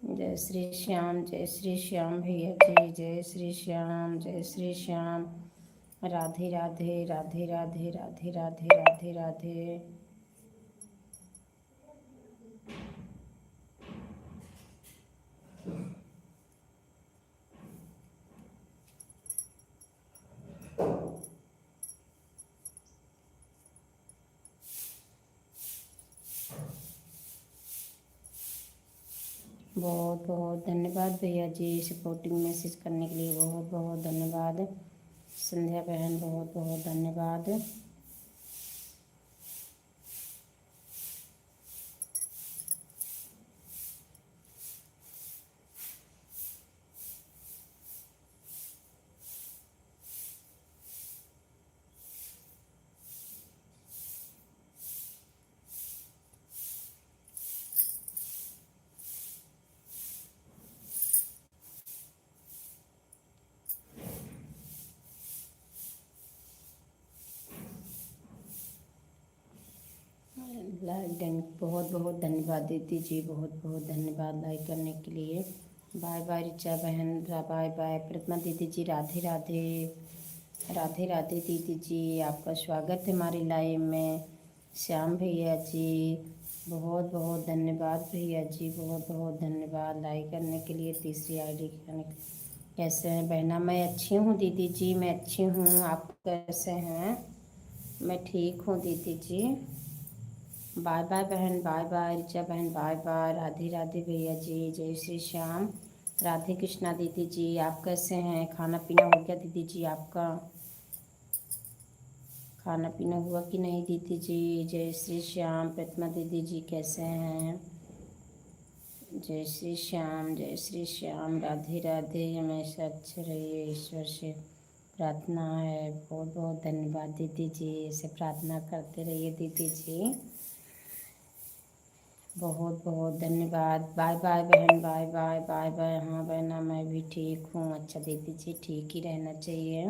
जय श्री श्याम, जय श्री श्याम भैया जी, जय श्री श्याम, जय श्री श्याम। राधे राधे, राधे राधे, राधे राधे, राधे राधे। बहुत बहुत धन्यवाद भैया जी सपोर्टिंग मैसेज करने के लिए, बहुत बहुत धन्यवाद। संध्या बहन, बहुत बहुत धन्यवाद। लाइक डन, बहुत बहुत धन्यवाद दीदी जी, बहुत बहुत धन्यवाद लाइक करने के लिए। बाय बाय रिचा बहन, बाय बाय। प्रतिमा दीदी जी, राधे राधे, राधे राधे दीदी जी। आपका स्वागत है हमारी लाइव में। श्याम भैया जी, बहुत बहुत धन्यवाद भैया जी, बहुत बहुत धन्यवाद लाइक करने के लिए, तीसरी आईडी करने के लिए। कैसे हैं बहना? मैं अच्छी हूँ दीदी जी, मैं अच्छी हूँ। आप कैसे हैं? मैं ठीक हूँ दीदी जी। बाय बाय बहन, बाय बाय रिचा बहन, बाय बाय। राधे राधे भैया जी, जय श्री श्याम। राधे कृष्णा दीदी जी, आप कैसे हैं? खाना पीना हो गया दीदी जी आपका? खाना पीना हुआ कि नहीं दीदी जी? जय श्री श्याम। प्रतिमा दीदी जी कैसे हैं? जय श्री श्याम, जय श्री श्याम। राधे राधे। हमेशा अच्छे रहिए, ईश्वर से प्रार्थना है। बहुत बहुत धन्यवाद दीदी जी, ऐसे प्रार्थना करते रहिए दीदी जी। बहुत बहुत धन्यवाद। बाय बाय बहन, बाय बाय, बाय बाय। हाँ बहना, मैं भी ठीक हूँ। अच्छा दीदी जी, ठीक ही रहना चाहिए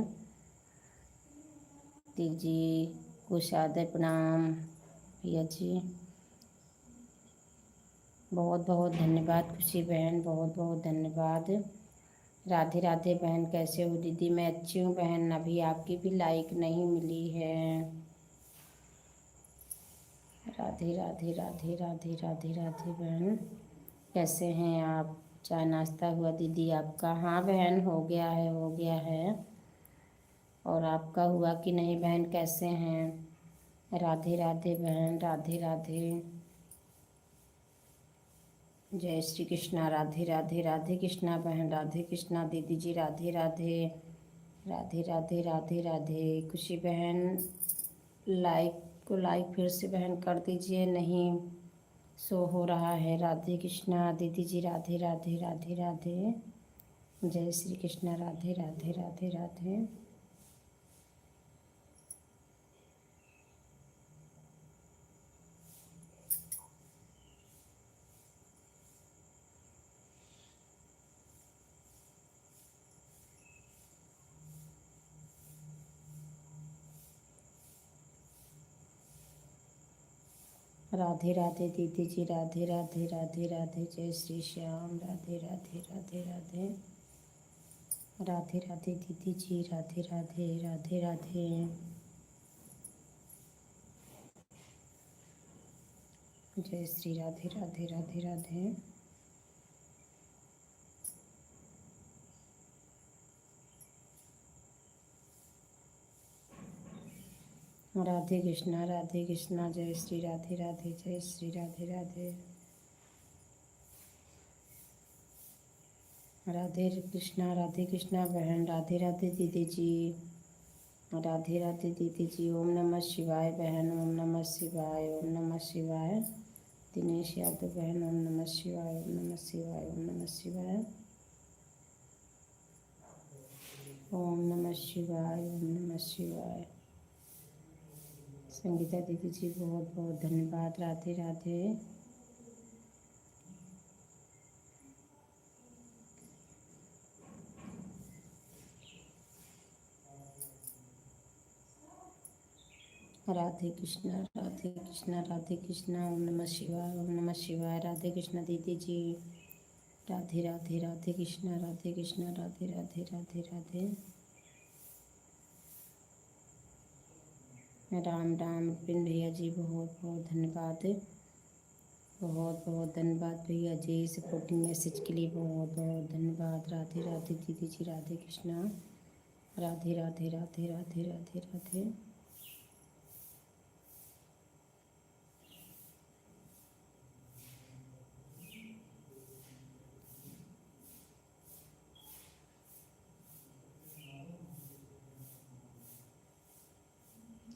दीदी जी। कुछ आदर प्रणाम भैया जी। बहुत बहुत धन्यवाद खुशी बहन, बहुत बहुत धन्यवाद। राधे राधे बहन, कैसे हो दीदी? मैं अच्छी हूँ बहन, अभी आपकी भी लाइक नहीं मिली है। राधे राधे राधे राधे राधे राधे बहन, कैसे हैं आप? चाय नाश्ता हुआ दीदी आपका? हाँ बहन, हो गया है, हो गया है। और आपका हुआ कि नहीं बहन? कैसे हैं? राधे राधे बहन, राधे राधे। जय श्री कृष्णा। राधे राधे राधे कृष्णा बहन, राधे कृष्णा दीदी जी, राधे राधे राधे राधे राधे राधे। खुशी बहन, लाइक को लाइक फिर से बहन कर दीजिए, नहीं शो हो रहा है। राधे कृष्णा दीदी जी, राधे राधे राधे राधे। जय श्री कृष्णा। राधे राधे राधे राधे। राधे राधे दीदी जी, राधे राधे राधे राधे। जय श्री श्याम। राधे राधे राधे राधे। राधे राधे दीदी जी, राधे राधे राधे राधे। जय श्री राधे राधे राधे राधे। राधे कृष्णा, राधे कृष्णा। जय श्री राधे राधे, जय श्री राधे राधे। राधे कृष्णा बहन, राधे राधे दीदी जी, राधे राधे दीदी जी। ओम नमः शिवाय बहन, ओम नमः शिवाय, ओम नमः शिवाय। दिनेश यादव बहन, ओम नमः शिवाय, ओम नमः शिवाय, ओम नमः शिवाय। ओम नमः शिवाय, ओम नमः शिवाय। संगीता दीदी जी, बहुत बहुत धन्यवाद। राधे राधे। राधे कृष्णा, राधे कृष्णा, राधे कृष्णा। ओम नमः शिवाय, ओम नमः शिवाय। राधे कृष्णा दीदी जी, राधे राधे राधे कृष्णा, राधे कृष्णा, राधे राधे राधे राधे। राम राम विपिन भैया जी, बहुत बहुत धन्यवाद। बहुत बहुत धन्यवाद भैया जी, सपोर्टिंग मैसेज के लिए बहुत बहुत धन्यवाद। राधे राधे दीदी जी, राधे कृष्णा। राधे राधे राधे राधे राधे राधे।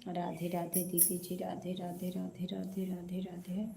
राधे राधे दीदी जी, राधे राधे राधे राधे राधे राधे।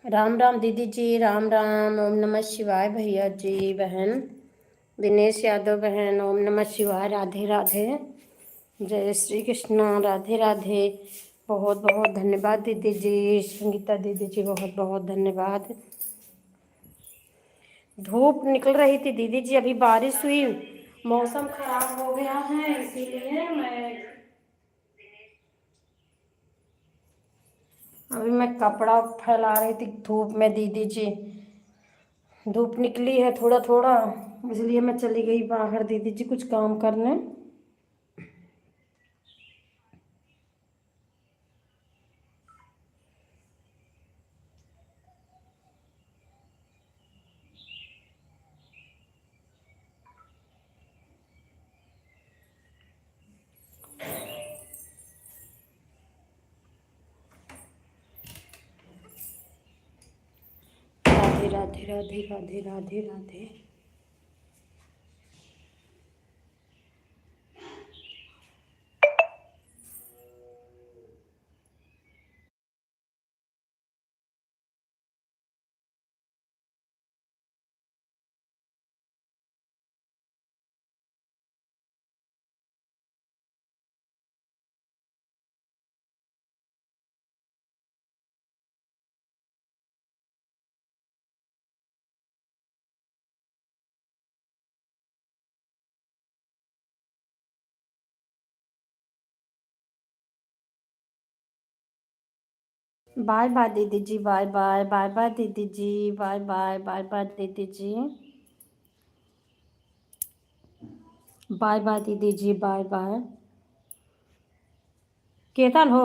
राम राम दीदी जी, राम राम। ओम नमः शिवाय भैया जी, बहन दिनेश यादव बहन, ओम नमः शिवाय, राधे राधे, जय श्री कृष्णा, राधे राधे। बहुत बहुत धन्यवाद दीदी जी, संगीता दीदी जी, बहुत बहुत धन्यवाद। धूप निकल रही थी दीदी जी, अभी बारिश हुई, मौसम खराब हो गया है, इसीलिए मैं कपड़ा फैला रही थी धूप में दीदी जी। धूप निकली है थोड़ा थोड़ा, इसलिए मैं चली गई बाहर दीदी जी कुछ काम करने। राधे राधे राधे राधे राधे राधे। बाय बाय दीदी जी, बाय बाय, बाय बाय दीदी जी, बाय बाय, बाय बाय दीदी जी, बाय बाय दीदी जी, बाय बाय। केतल हो।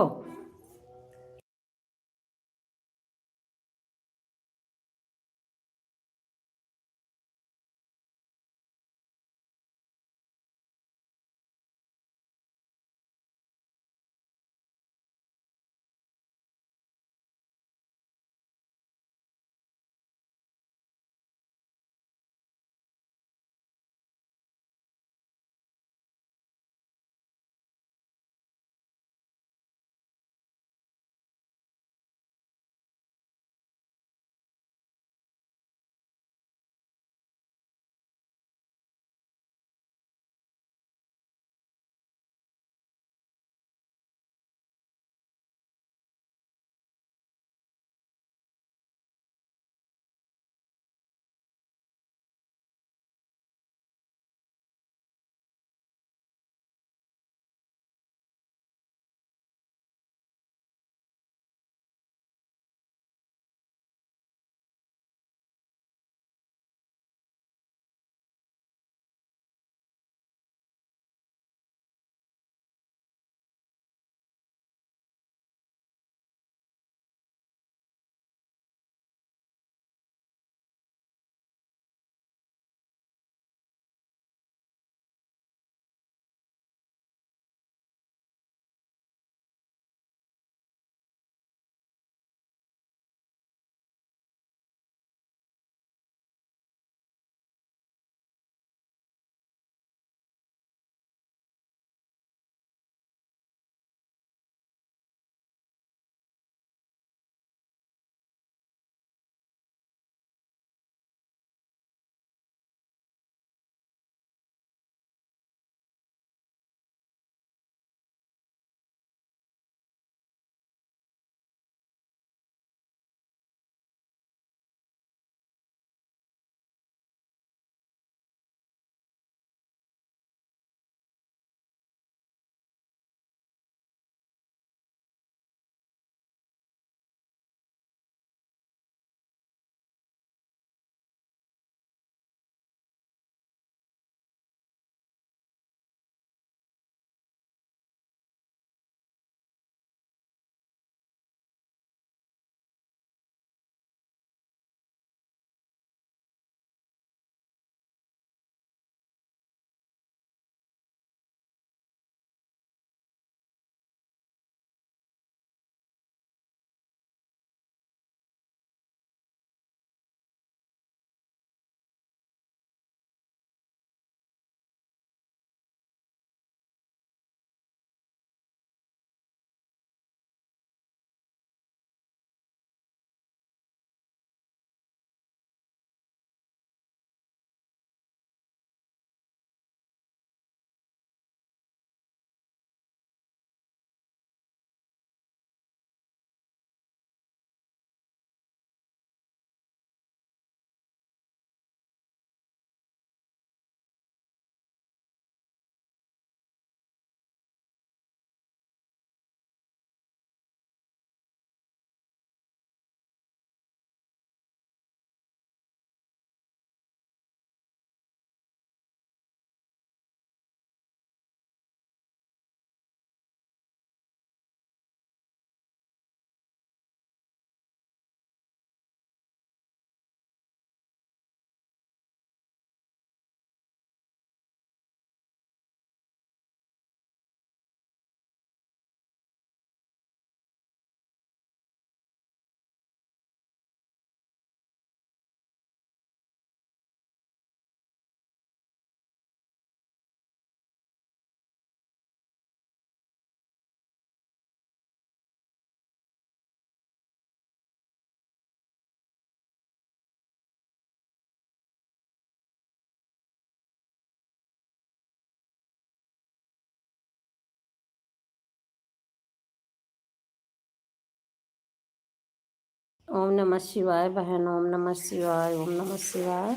ओम नमः शिवाय बहन, ओम नमः शिवाय, ओम नमः शिवाय,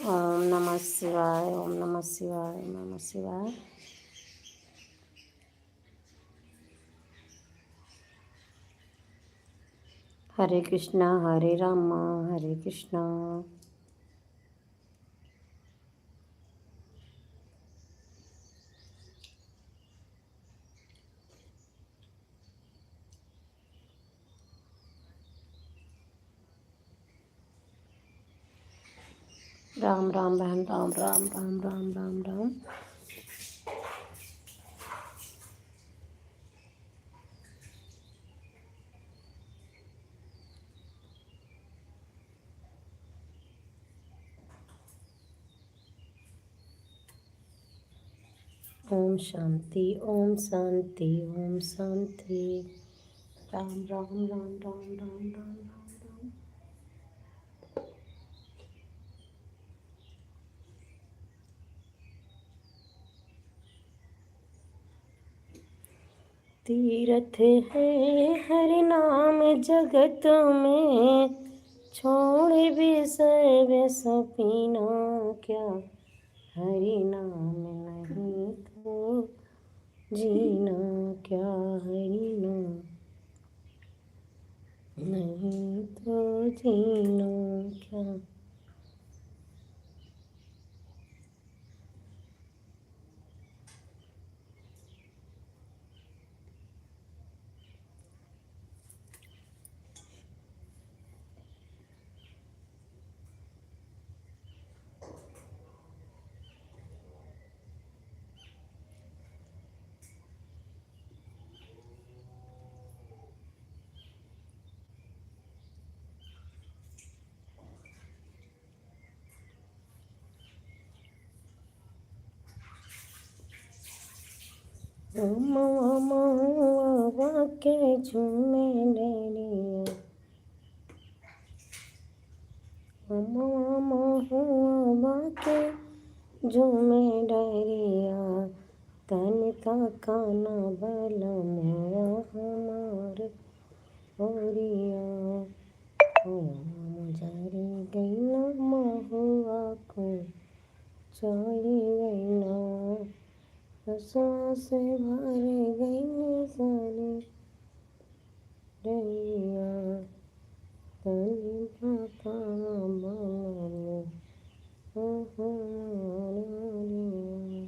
ओम नमः शिवाय, ओम नमः शिवाय, ओम नमः शिवाय। हरे कृष्णा हरे राम हरे कृष्णा। राम राम बहन, राम राम राम राम राम राम। ओम शांति, ओम शांति, ओम शांति। राम राम राम राम राम राम राम राम। तीर्थ है हरि नाम जगत में, छोड़ विषय व्यस पीना क्या, हरि नाम नहीं तो जीना क्या, हरि नाम नहीं तो जीना क्या। महुआ के झूमे डरिया, महुआ के झूमे डरिया, तन का काना बल मोरा हमार होरिया। जरी गई ना महुआ को चली गई ना, रसों से भर गई सारी रैया, तन का काना बल हमार होरिया।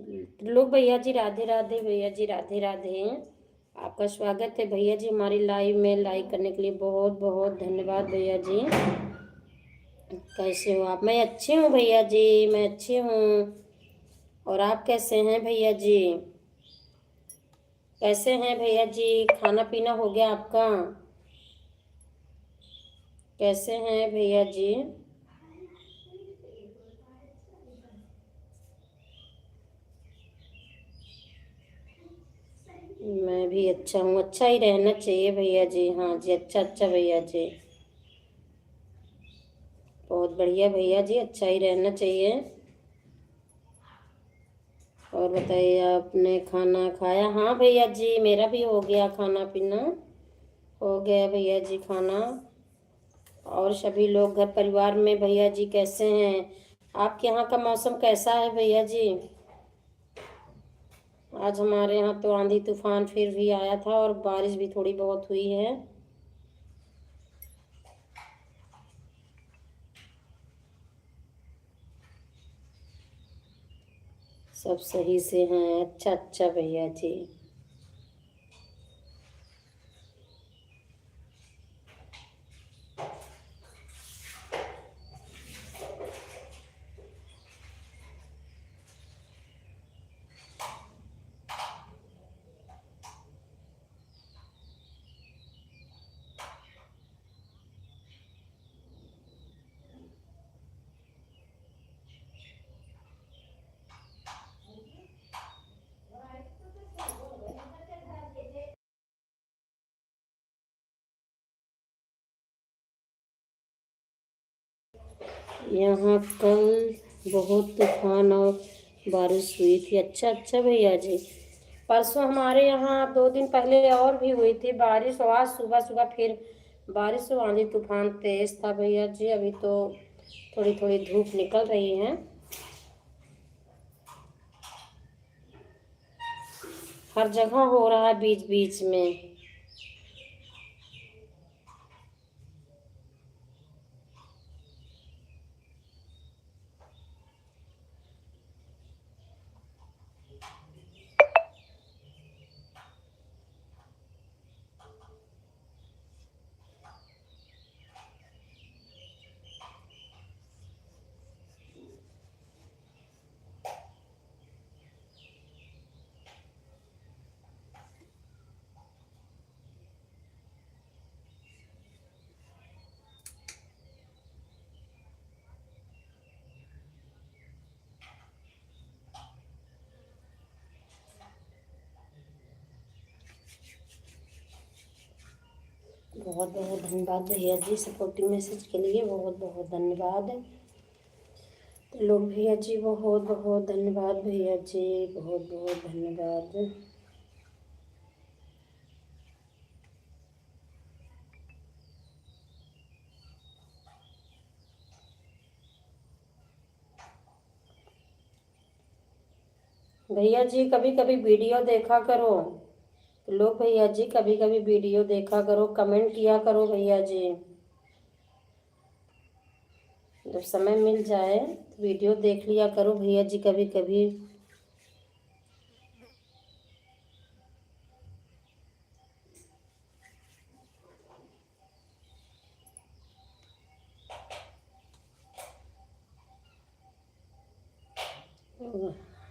लोग भैया जी राधे राधे, भैया जी राधे राधे। आपका स्वागत है भैया जी हमारी लाइव में। लाइक करने के लिए बहुत बहुत धन्यवाद भैया जी। कैसे हो आप? मैं अच्छी हूँ भैया जी, मैं अच्छी हूँ। और आप कैसे हैं भैया जी? कैसे हैं भैया जी? खाना पीना हो गया आपका? कैसे हैं भैया जी? मैं भी अच्छा हूँ। अच्छा ही रहना चाहिए भैया जी। हाँ जी, अच्छा अच्छा भैया जी, बहुत बढ़िया भैया जी, अच्छा ही रहना चाहिए। और बताइए, आपने खाना खाया? हाँ भैया जी, मेरा भी हो गया खाना पीना, हो गया भैया जी खाना। और सभी लोग घर परिवार में भैया जी कैसे हैं? आपके यहाँ का मौसम कैसा है भैया जी? आज हमारे यहाँ तो आंधी तूफान फिर भी आया था और बारिश भी थोड़ी बहुत हुई है। सब सही से हैं। अच्छा अच्छा भैया जी। यहाँ कल बहुत तूफान और बारिश हुई थी। अच्छा अच्छा भैया जी। परसों हमारे यहाँ 2 दिन पहले और भी हुई थी बारिश, और आज सुबह सुबह फिर बारिश और आंधी तूफान तेज था भैया जी। अभी तो थोड़ी थोड़ी धूप निकल रही है। हर जगह हो रहा है बीच बीच में। बहुत बहुत धन्यवाद भैया जी, सपोर्टिंग मैसेज के लिए बहुत बहुत धन्यवाद। तो लोग भैया जी बहुत बहुत धन्यवाद भैया जी, बहुत बहुत धन्यवाद। भैया जी कभी कभी वीडियो देखा करो। तो लोग भैया जी कभी कभी वीडियो देखा करो, कमेंट किया करो भैया जी। जब समय मिल जाए तो वीडियो देख लिया करो भैया जी कभी कभी।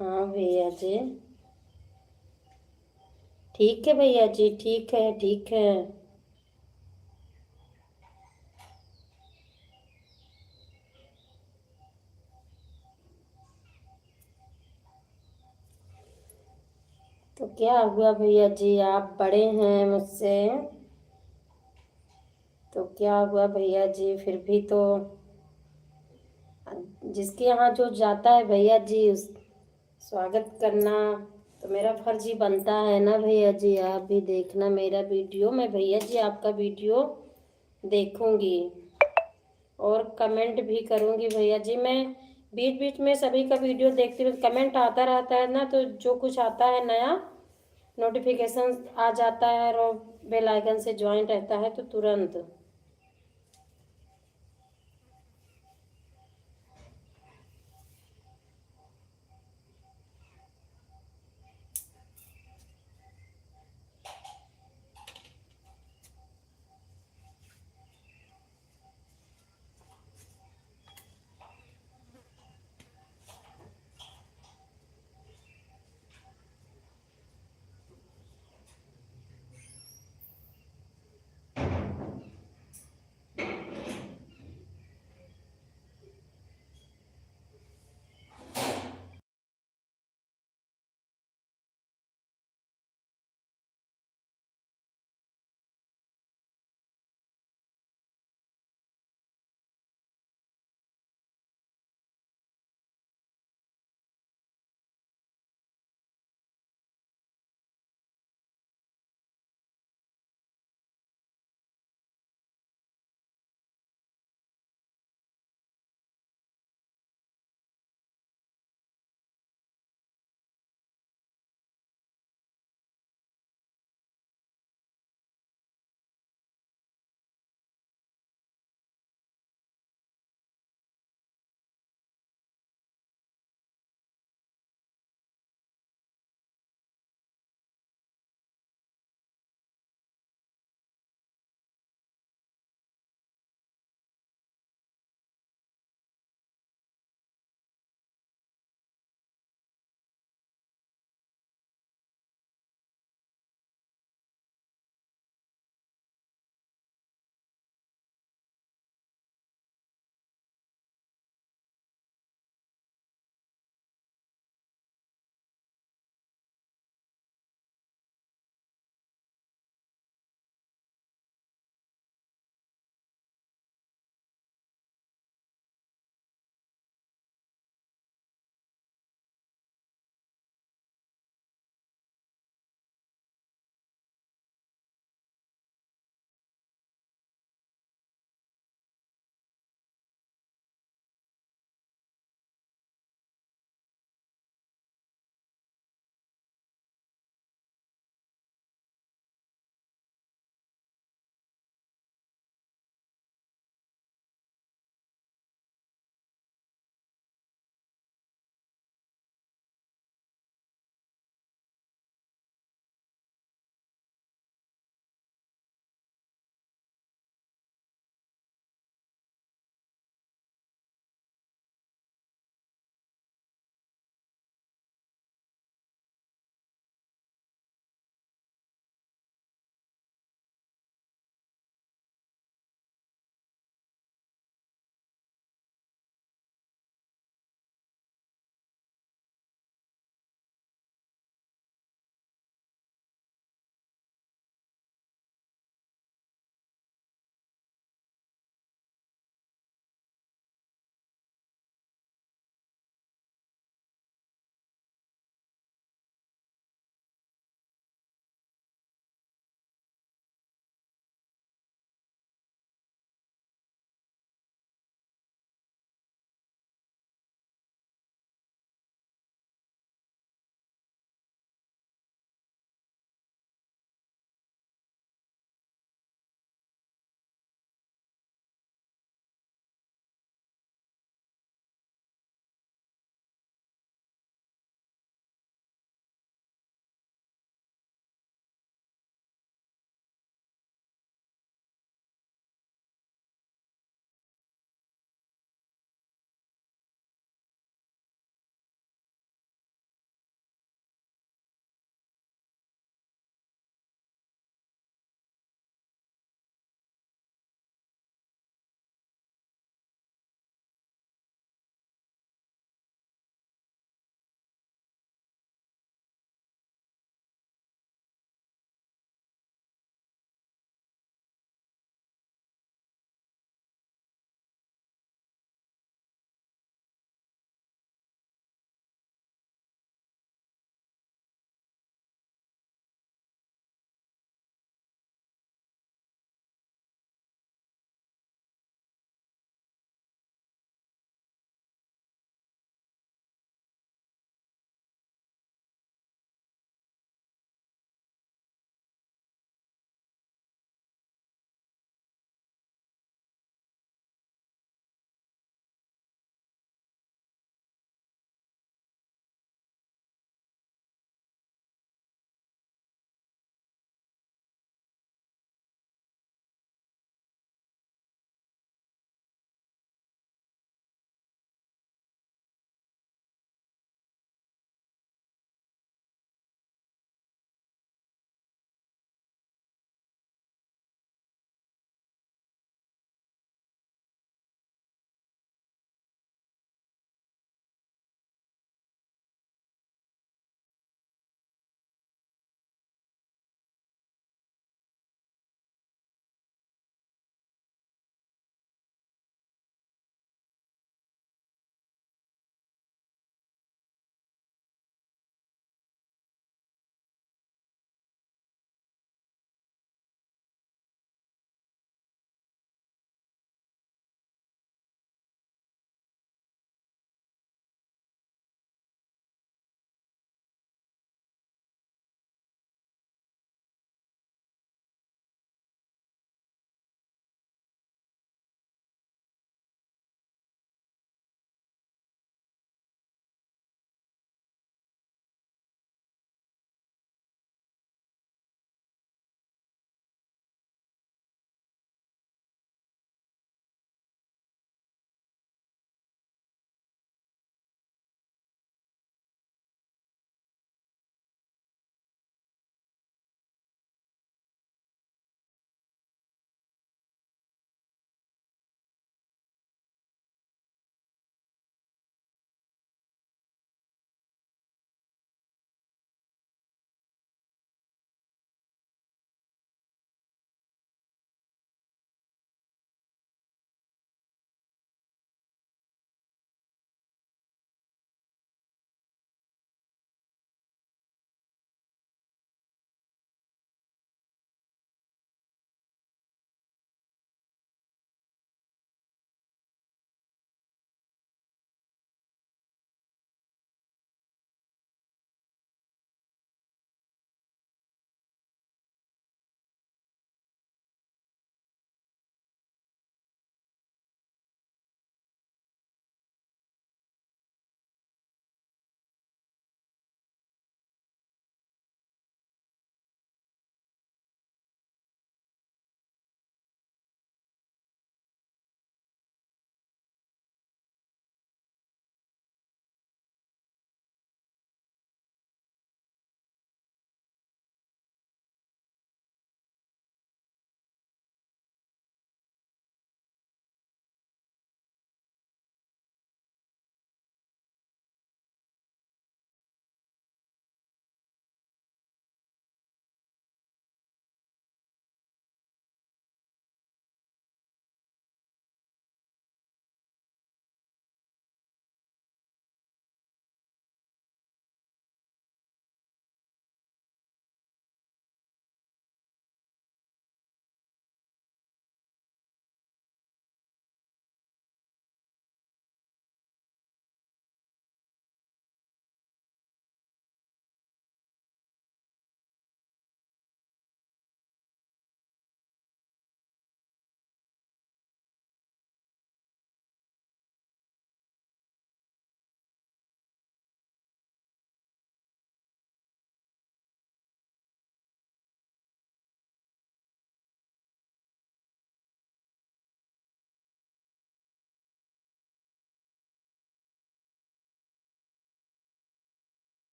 हाँ भैया जी, ठीक है भैया जी, ठीक है ठीक है। तो क्या हुआ भैया जी, आप बड़े हैं मुझसे, तो क्या हुआ भैया जी, फिर भी तो जिसके यहाँ जो जाता है भैया जी उस स्वागत करना तो मेरा फर्ज ही बनता है ना भैया जी। आप भी देखना मेरा वीडियो, मैं भैया जी आपका वीडियो देखूंगी और कमेंट भी करूंगी भैया जी। मैं बीच बीच में सभी का वीडियो देखती हूँ, कमेंट आता रहता है ना, तो जो कुछ आता है नया नोटिफिकेशन आ जाता है और बेल आइकन से ज्वाइन रहता है तो तुरंत